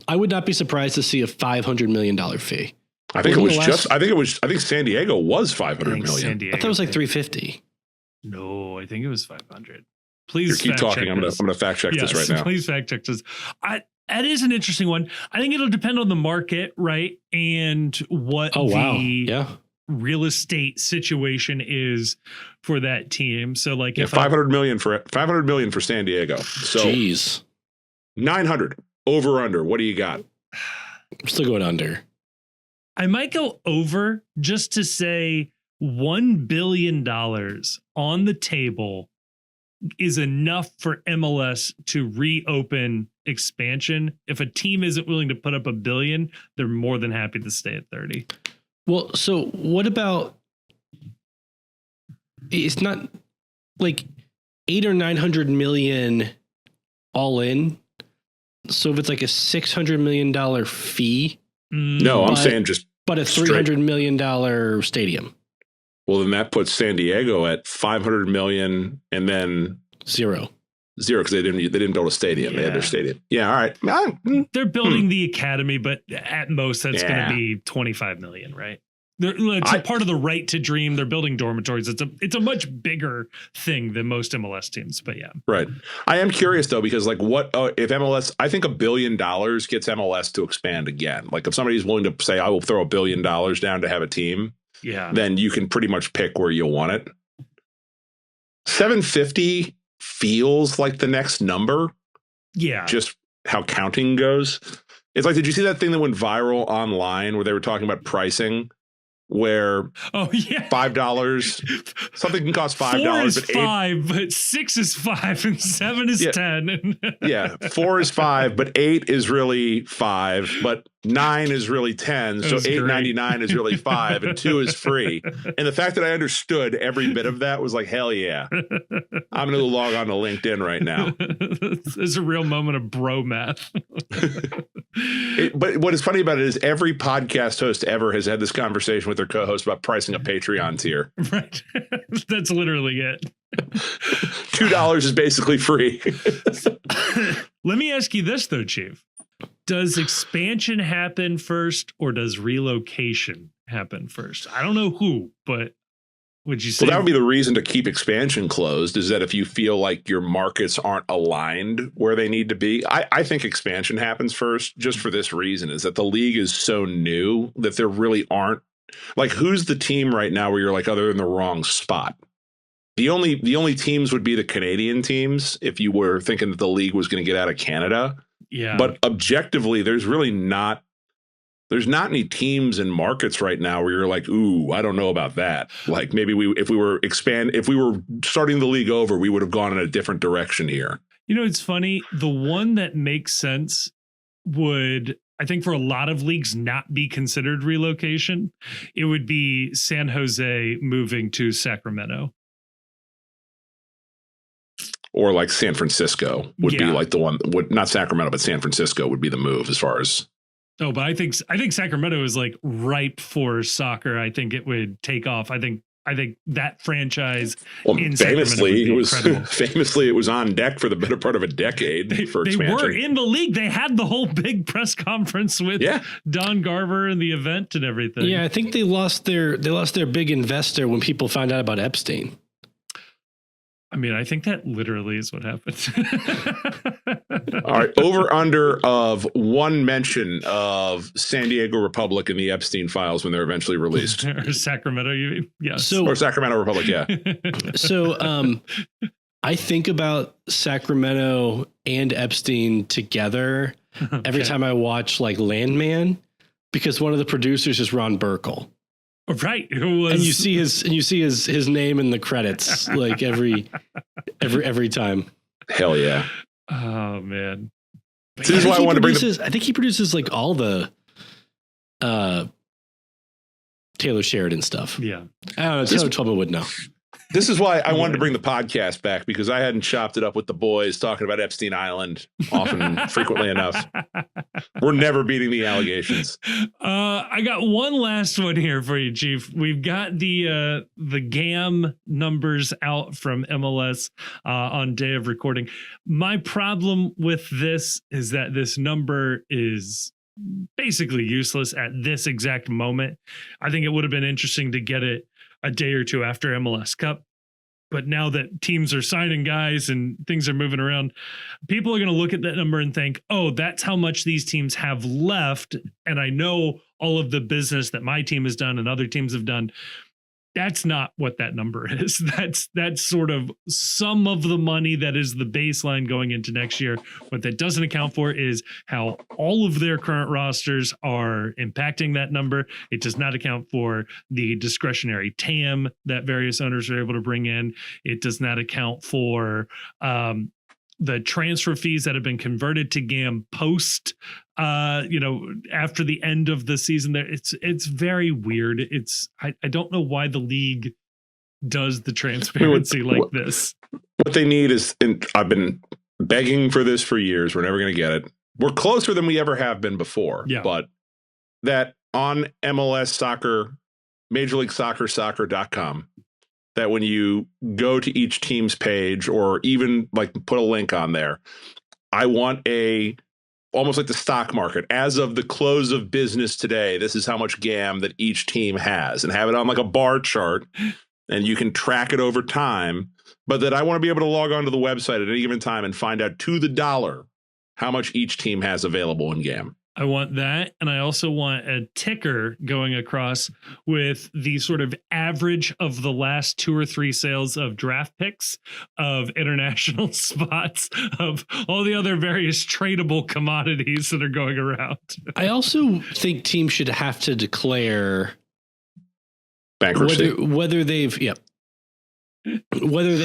I would not be surprised to see a $500 million fee. I think I think San Diego was 500 million. I thought it was like 350. No, I think it was 500. Please keep talking. I'm going to fact check this right now. Please fact check this. That is an interesting one. I think it'll depend on the market, right? And what real estate situation is for that team. So like 500 million for San Diego. So jeez. 900 over under. What do you got? I'm still going under. I might go over just to say $1 billion on the table is enough for MLS to reopen expansion. If a team isn't willing to put up $1 billion, they're more than happy to stay at 30. Well, so what about, it's not like 800 or 900 million all in. So if it's like a $600 million fee. No, I'm saying but a $300 million stadium. Well, then that puts San Diego at 500 million and then zero because they didn't build a stadium. Yeah. They had their stadium. Yeah, all right. They're building the academy, but at most that's going to be 25 million, right? It's a part of the right to dream. They're building dormitories. It's a much bigger thing than most MLS teams, but yeah. Right. I am curious though, because like what if MLS, I think $1 billion gets MLS to expand again. Like if somebody's willing to say, I will throw $1 billion down to have a team, then you can pretty much pick where you'll want it. 750 feels like the next number. Yeah. Just how counting goes. It's like, did you see that thing that went viral online where they were talking about pricing? Where $5 something can cost $5, 4 is but 5, but 6 is 5 and 7 is 10. 4 is 5, but 8 is really 5, but 9 is really 10. So $8.99 is really 5, and 2 is free. And the fact that I understood every bit of that was like, hell yeah! I'm gonna log on to LinkedIn right now. It's a real moment of bro math. But what is funny about it is every podcast host ever has had this conversation with their co-host about pricing a Patreon tier. Right. That's literally it. $2 is basically free. Let me ask you this though, Chief. Does expansion happen first or does relocation happen first? I don't know who, but would you say? Well, that would be the reason to keep expansion closed, is that if you feel like your markets aren't aligned where they need to be. I think expansion happens first just for this reason, is that the league is so new that there really aren't like, who's the team right now where you're like, oh, they're in the wrong spot? The only teams would be the Canadian teams if you were thinking that the league was going to get out of Canada. Yeah. But objectively, there's not any teams and markets right now where you're like, ooh, I don't know about that. Like, maybe if we were starting the league over, we would have gone in a different direction here. You know, it's funny. The one that makes sense would, I think, for a lot of leagues not be considered relocation. It would be San Jose moving to Sacramento. Or like San Francisco would be like the one, not Sacramento, but San Francisco would be the move as far as. Oh, but I think Sacramento is like ripe for soccer. I think it would take off. I think that franchise in famously it was on deck for the better part of a decade for expansion. They were in the league. They had the whole big press conference with Don Garber and the event and everything. Yeah, I think they lost their big investor when people found out about Epstein. I mean, I think that literally is what happened. All right. Over under of one mention of San Diego Republic in the Epstein files when they're eventually released. Or Sacramento, you mean? Yes. Or Sacramento Republic, yeah. So I think about Sacramento and Epstein together every time I watch like Landman, because one of the producers is Ron Burkle. Right. And you see his name in the credits like every time. Hell yeah. Oh man. This is why I wanted to bring I think he produces like all the Taylor Sheridan stuff. Yeah. I don't know. Taylor Tubman would know. This is why I wanted to bring the podcast back, because I hadn't chopped it up with the boys talking about Epstein Island frequently enough. We're never beating the allegations. I got one last one here for you, Chief. We've got the GAM numbers out from MLS on day of recording. My problem with this is that this number is basically useless at this exact moment. I think it would have been interesting to get it a day or two after MLS Cup. But now that teams are signing guys and things are moving around, people are going to look at that number and think, oh, that's how much these teams have left. And I know all of the business that my team has done and other teams have done. That's not what that number is. That's sort of some of the money that is the baseline going into next year. What that doesn't account for is how all of their current rosters are impacting that number. It does not account for the discretionary TAM that various owners are able to bring in. It does not account for the transfer fees that have been converted to GAM post, after the end of the season. There, it's very weird. I don't know why the league does the transparency like this. What they need is, and I've been begging for this for years. We're never going to get it. We're closer than we ever have been before. Yeah. But that on MLS Soccer, Major League Soccer, soccer.com, that when you go to each team's page or even like put a link on there, I want almost like the stock market. As of the close of business today, this is how much GAM that each team has, and have it on like a bar chart, and you can track it over time. But that I want to be able to log on to the website at any given time and find out to the dollar how much each team has available in GAM. I want that. And I also want a ticker going across with the sort of average of the last 2 or 3 sales of draft picks, of international spots, of all the other various tradable commodities that are going around. I also think teams should have to declare bankruptcy, whether they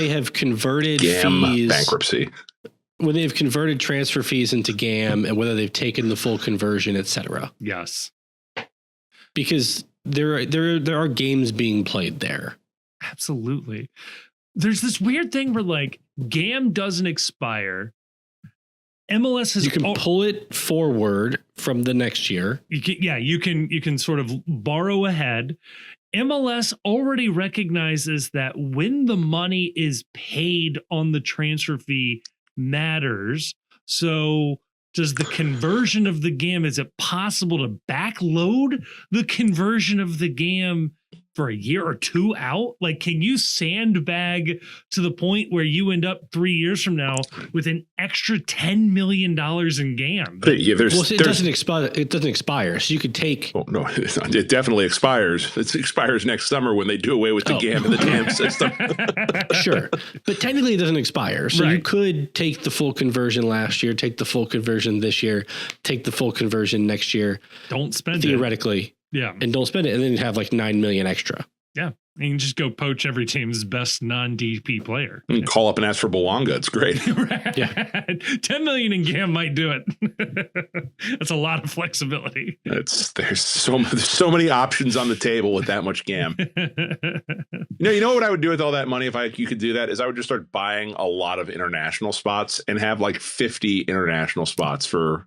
have converted GAM fees, bankruptcy. When they've converted transfer fees into GAM, and whether they've taken the full conversion, etc. Yes, because there are games being played there. Absolutely. There's this weird thing where like GAM doesn't expire. MLS has you can pull it forward from the next year. You can sort of borrow ahead. MLS already recognizes that when the money is paid on the transfer fee matters. So does the conversion of the GAM, is it possible to backload the conversion of the GAM for a year or two out? Like, can you sandbag to the point where you end up 3 years from now with an extra $10 million in GAM? Yeah, it doesn't expire. It doesn't expire. So you could take. Oh, no, it definitely expires. It expires next summer when they do away with the GAM and the TAM system. Sure. But technically it doesn't expire. So you could take the full conversion last year, take the full conversion this year, take the full conversion next year. Don't spend theoretically. Yeah. And don't spend it. And then have like 9 million extra. Yeah. And you can just go poach every team's best non-DP player. And call up and ask for Bouanga. It's great. Yeah. 10 million in GAM might do it. That's a lot of flexibility. There's so many options on the table with that much GAM. You know what I would do with all that money if you could do that is I would just start buying a lot of international spots and have like 50 international spots for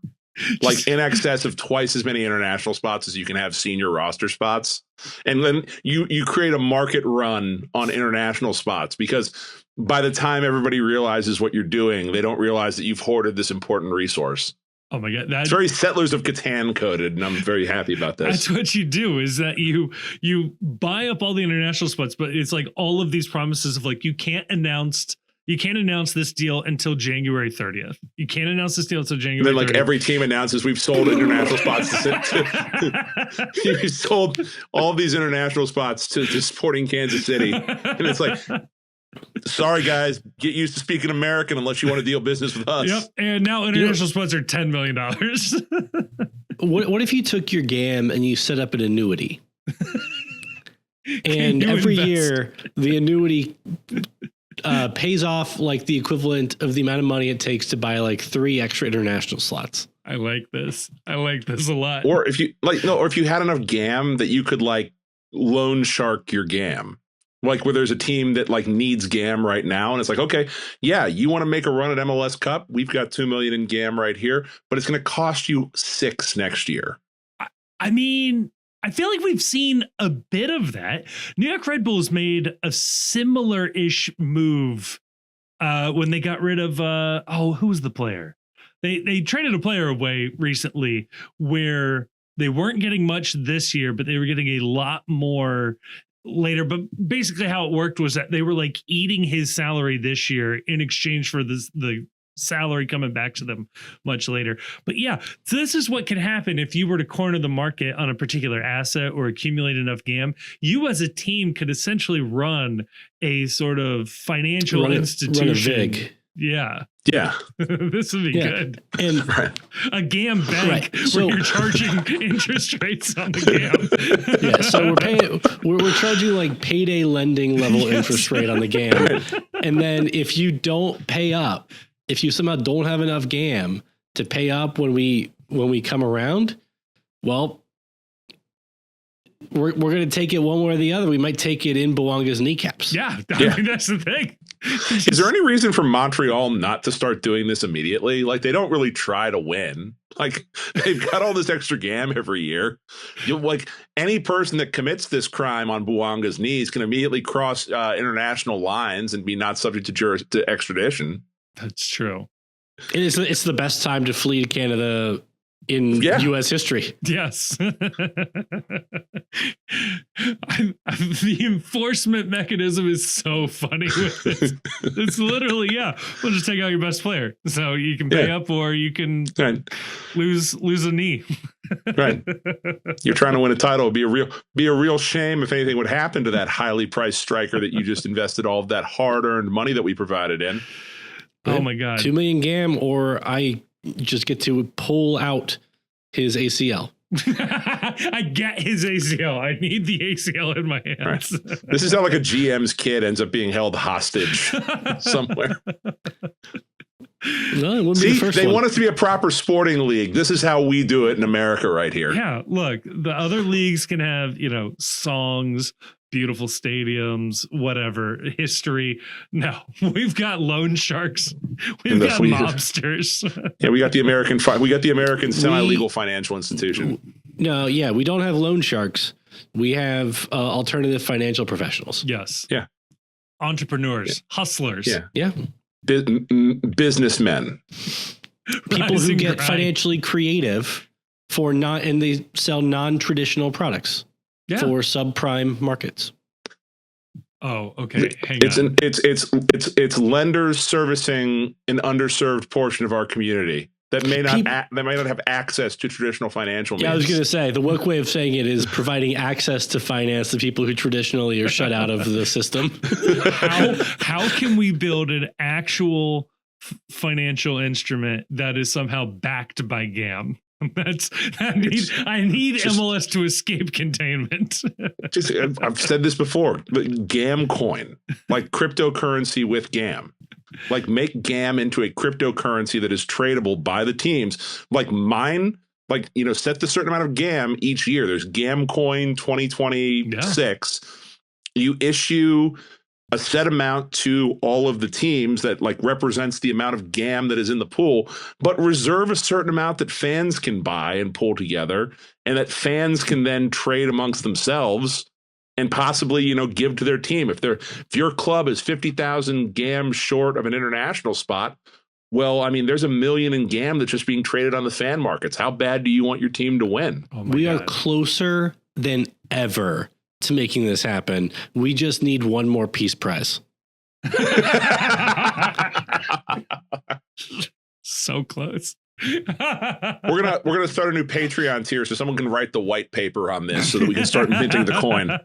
like in excess of twice as many international spots as you can have senior roster spots. And then you create a market run on international spots, because by the time everybody realizes what you're doing, they don't realize that you've hoarded this important resource. Oh my God. It's very Settlers of Catan coded, and I'm very happy about this. That's what you do, is that you buy up all the international spots, but it's like all of these promises of like, you can't announce this deal until January 30th. You can't announce this deal until January 30th. And then like every team announces we've sold international spots we've sold all these international spots to Sporting Kansas City. And it's like, sorry guys, get used to speaking American unless you want to deal business with us. Yep. And now international spots are $10 million. What if you took your GAM and you set up an annuity? And every year the annuity pays off like the equivalent of the amount of money it takes to buy like 3 extra international slots. I like this a lot. Or if you had enough GAM that you could like loan shark your GAM, like where there's a team that like needs GAM right now. And it's like, okay, yeah, you want to make a run at MLS Cup? We've got 2 million in GAM right here, but it's going to cost you 6 next year. I mean, I feel like we've seen a bit of that. New York Red Bulls made a similar-ish move when they got rid of who was the player? They traded a player away recently where they weren't getting much this year, but they were getting a lot more later. But basically how it worked was that they were like eating his salary this year in exchange for the salary coming back to them much later. But yeah, so this is what can happen if you were to corner the market on a particular asset or accumulate enough GAM. You as a team could essentially run a sort of financial institution. Run a VIG. Yeah. Yeah. This would be good. And a GAM bank where you're charging interest rates on the GAM. Yeah. So we're charging like payday lending level interest rate on the GAM. And then if you don't pay up, if you somehow don't have enough GAM to pay up when we come around, well, we're going to take it one way or the other. We might take it in Bouanga's kneecaps. Yeah, I mean, that's the thing. Is there any reason for Montreal not to start doing this immediately? Like, they don't really try to win. Like, they've got all this extra GAM every year. Like, any person that commits this crime on Bouanga's knees can immediately cross international lines and be not subject to extradition. That's true. It's the best time to flee to Canada in U.S. history. Yes. The enforcement mechanism is so funny with this. It's literally, we'll just take out your best player. So you can pay up or you can lose a knee. Right. You're trying to win a title. It'd be a real shame if anything would happen to that highly priced striker that you just invested all of that hard-earned money that we provided in. Oh my God. 2 million GAM, or I just get to pull out his ACL. I get his ACL. I need the ACL in my hands. Right. This is how like a GM's kid ends up being held hostage somewhere. No, it wouldn't be the first they one. want us to be a proper sporting league. This is how we do it in America right here. Yeah, look, the other leagues can have, songs, beautiful stadiums, whatever, history. No, we've got loan sharks. We've got mobsters. Yeah, we got the American semi-legal financial institution. No, we don't have loan sharks. We have alternative financial professionals. Yes. Yeah. Entrepreneurs, hustlers. Yeah. Businessmen. People who get financially creative and they sell non-traditional products. for subprime markets. Oh, okay. It's lenders servicing an underserved portion of our community that may not have access to traditional financial means. Yeah, I was going to say the woke way of saying it is providing access to finance to people who traditionally are shut out of the system. How can we build an actual financial instrument that is somehow backed by GAM? I need MLS to escape containment. I've said this before, but GAM coin, like cryptocurrency with GAM, like make GAM into a cryptocurrency that is tradable by the teams. Like mine, like, set the certain amount of GAM each year. There's GAM coin 2026. Yeah. You issue a set amount to all of the teams that like represents the amount of GAM that is in the pool, but reserve a certain amount that fans can buy and pull together, and that fans can then trade amongst themselves and possibly, give to their team. If your club is 50,000 GAM short of an international spot, well, I mean, there's $1 million in GAM that's just being traded on the fan markets. How bad do you want your team to win? We are closer than ever to making this happen. We just need one more peace prize. So close. We're gonna start a new Patreon tier so someone can write the white paper on this so that we can start minting the coin.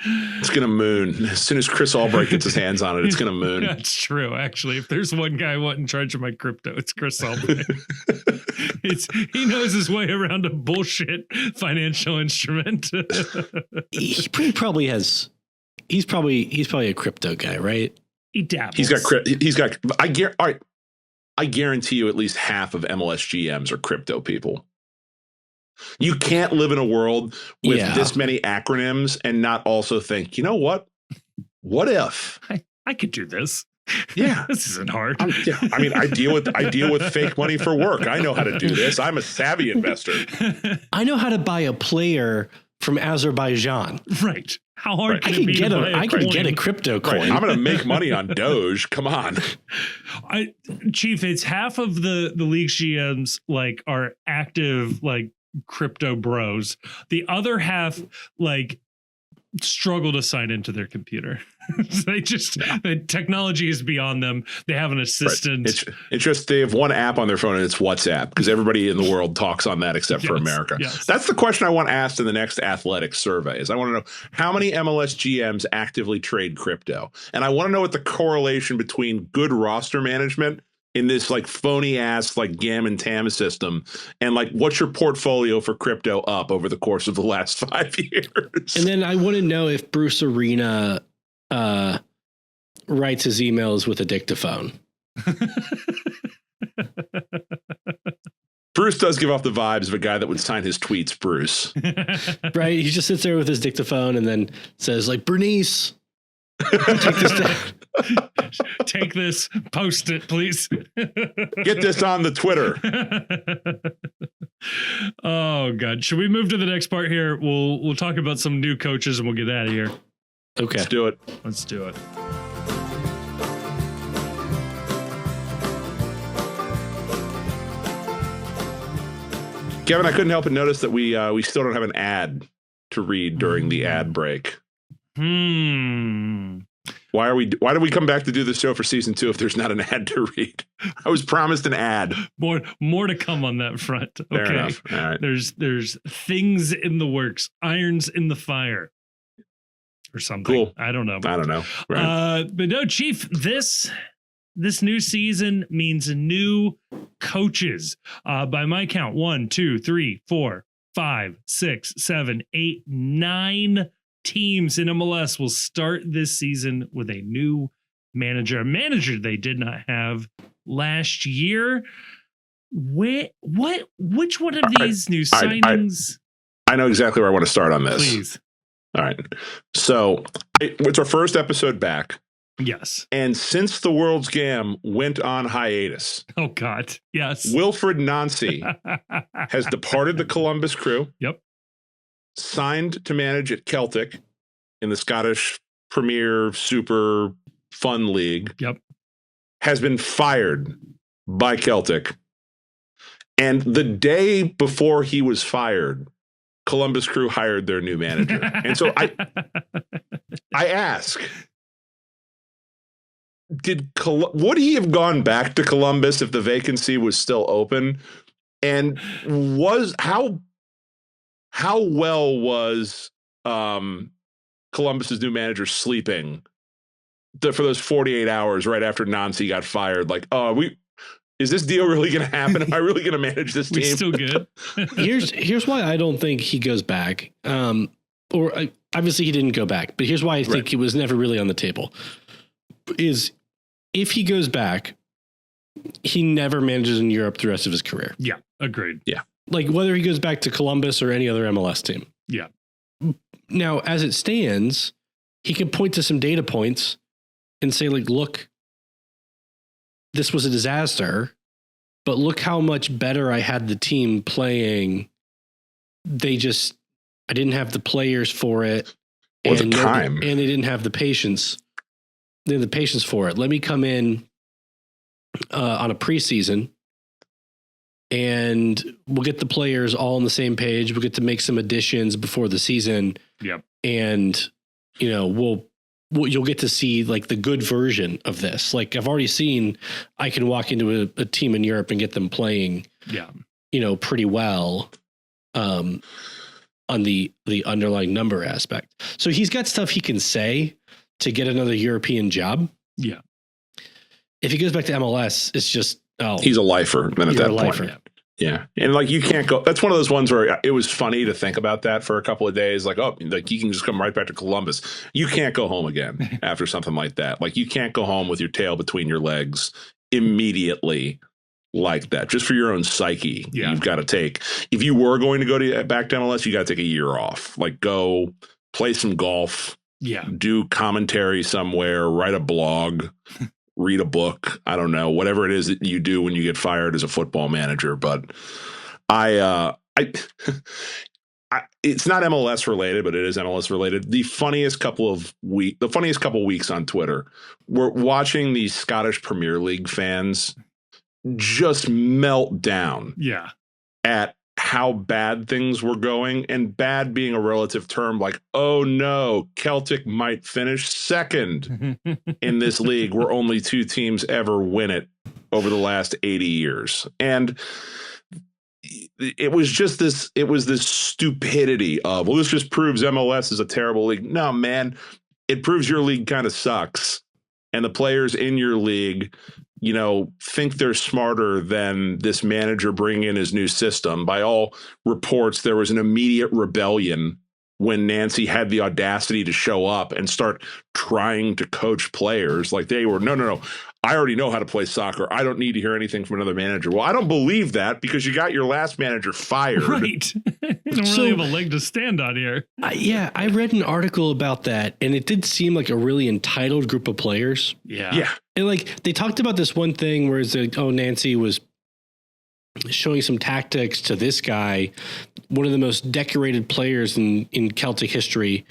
It's gonna moon as soon as Chris Albright gets his hands on it. It's gonna moon. That's true. Actually, if there's one guy in charge of my crypto, it's Chris Albright. He knows his way around a bullshit financial instrument. He probably has. He's probably a crypto guy, right? He dabbles. He's got. I guarantee you, at least half of MLS GMs are crypto people. You can't live in a world with this many acronyms and not also think, you know what? What if I could do this? Yeah, this isn't hard. I mean, I deal with fake money for work. I know how to do this. I'm a savvy investor. I know how to buy a player from Azerbaijan. Right. How hard can I it be? I can get a crypto coin. Right. I'm going to make money on Doge. Come on. Chief, it's half of the league GMs like are active like crypto bros. The other half like struggle to sign into their computer. The technology is beyond them. They have an assistant. Right. It's just they have one app on their phone and it's WhatsApp because everybody in the world talks on that except for America. Yes. That's the question I want asked in the next athletic survey is I want to know how many MLS GMs actively trade crypto. And I want to know what the correlation between good roster management in this like phony ass like GAM and TAM system and like what's your portfolio for crypto up over the course of the last 5 years. And then I want to know if Bruce Arena writes his emails with a dictaphone. Bruce does give off the vibes of a guy that would sign his tweets, Bruce. Right? He just sits there with his dictaphone and then says like, Bernice, take this down. Take this, post it, please. Get this on the Twitter. Oh God. Should we move to the next part here? We'll talk about some new coaches and we'll get out of here. Okay. Let's do it. Let's do it. Kevin, I couldn't help but notice that we still don't have an ad to read during the ad break. Why did we come back to do the show for season 2 if there's not an ad to read? I was promised an ad. More to come on that front. Fair Okay. enough. All right. There's things in the works, irons in the fire. Or something. Cool. I don't know. Right. But no, Chief, this new season means new coaches. By my count, 1, 2, 3, 4, 5, 6, 7, 8, 9 teams in MLS will start this season with a new manager. A manager they did not have last year. Which one of these new signings? I know exactly where I want to start on this. Please. All right. So it's our first episode back. Yes. And since the World's GAM went on hiatus. Oh, God. Yes. Wilfred Nancy has departed the Columbus Crew. Yep. Signed to manage at Celtic in the Scottish Premier Super Fun League. Yep. Has been fired by Celtic. And the day before he was fired, Columbus Crew hired their new manager. And so I ask, would he have gone back to Columbus if the vacancy was still open? And how well was Columbus's new manager sleeping for those 48 hours right after Nancy got fired? Like, is this deal really going to happen? Am I really going to manage this team? We're still good. Here's why I don't think he goes back. Obviously he didn't go back, but here's why I think it was never really on the table. Is if he goes back, he never manages in Europe the rest of his career. Yeah, agreed. Yeah. Like whether he goes back to Columbus or any other MLS team. Yeah. Now, as it stands, he can point to some data points and say, like, look, this was a disaster, but look how much better I had the team playing. I didn't have the players for it. Or the time. And they didn't have the patience. They had the patience for it. Let me come in on a preseason and we'll get the players all on the same page. We'll get to make some additions before the season. Yep. And, you'll get to see like the good version of this. Like I've already seen, I can walk into a team in Europe and get them playing, pretty well on the underlying number aspect. So he's got stuff he can say to get another European job. Yeah. If he goes back to MLS, it's just, he's a lifer then at that point. Yeah. And like, you can't go, that's one of those ones where it was funny to think about that for a couple of days. Like, you can just come right back to Columbus. You can't go home again after something like that. Like you can't go home with your tail between your legs immediately like that, just for your own psyche. Yeah. You've got to take, if you were going to go back to MLS, you got to take a year off, like go play some golf, do commentary somewhere, write a blog, read a book. I don't know, whatever it is that you do when you get fired as a football manager. But it's not MLS related, but it is MLS related. The funniest couple weeks on Twitter, we're watching the Scottish Premier League fans just melt down at how bad things were going, and bad being a relative term. Like, oh no, Celtic might finish second in this league where only two teams ever win it over the last 80 years. And it was this stupidity of, well, this just proves MLS is a terrible league. No, man, it proves your league kind of sucks. And the players in your league, think they're smarter than this manager bringing in his new system. By all reports, there was an immediate rebellion when Nancy had the audacity to show up and start trying to coach players. Like they were, no, I already know how to play soccer. I don't need to hear anything from another manager. Well, I don't believe that, because you got your last manager fired. Right. You don't really have a leg to stand on here. I read an article about that, and it did seem like a really entitled group of players. Yeah. And like they talked about this one thing where it's like, Nancy was showing some tactics to this guy, one of the most decorated players in Celtic history,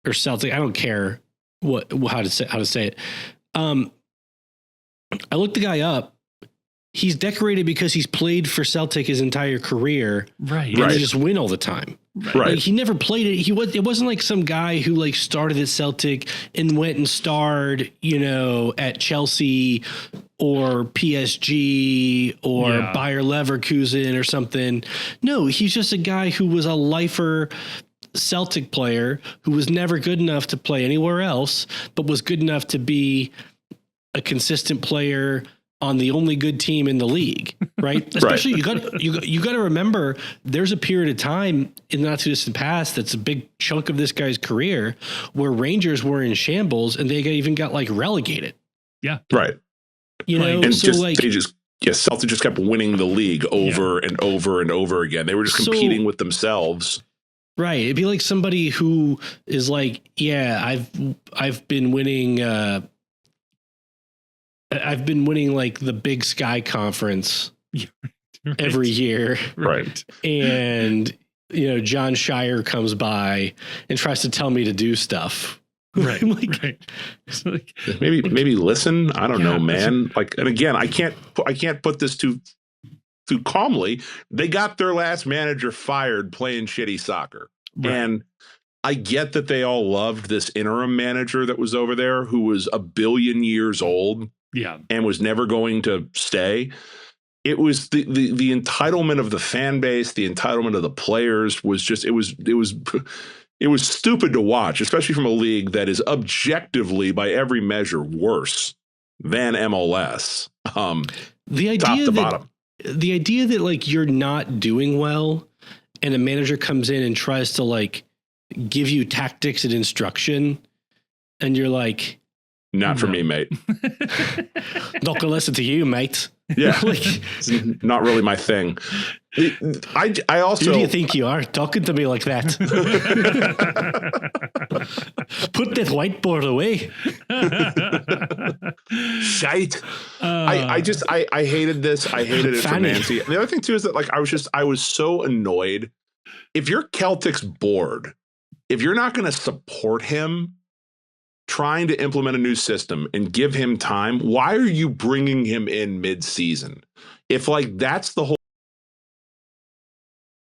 or Celtic. I don't care how to say it. I looked the guy up. He's decorated because he's played for Celtic his entire career. Right. And they just win all the time. Right. Like, he never played it. It wasn't like some guy who like started at Celtic and went and starred, at Chelsea or PSG or Bayer Leverkusen or something. No, he's just a guy who was a lifer Celtic player who was never good enough to play anywhere else, but was good enough to be a consistent player on the only good team in the league, right? Especially you got to remember, there's a period of time in the not too distant past that's a big chunk of this guy's career where Rangers were in shambles and they even got like relegated. Yeah, right. And so Celtic just kept winning the league over and over and over again. They were just competing with themselves. Right. It'd be like somebody who is like, I've been winning. I've been winning like the Big Sky Conference every year. Right. And, John Shire comes by and tries to tell me to do stuff. Right. Maybe listen. I don't know, man. Like, and again, I can't put this too too calmly, they got their last manager fired playing shitty soccer. Right. And I get that they all loved this interim manager that was over there who was 1 billion years old, and was never going to stay. It was the entitlement of the fan base, the entitlement of the players was just, it was stupid to watch, especially from a league that is objectively, by every measure, worse than MLS. The idea top to that, bottom. The idea that like you're not doing well and a manager comes in and tries to like give you tactics and instruction, and you're like, not for me, mate. Not gonna listen to you, mate. Yeah, like, it's not really my thing. I also. Who do you think you are talking to me like that? Put that whiteboard away. Shite. I hated this. I hated it for Nancy. The other thing too is that like I was so annoyed. If you're Celtic's board, if you're not going to support him trying to implement a new system and give him time, why are you bringing him in mid-season? If like that's the whole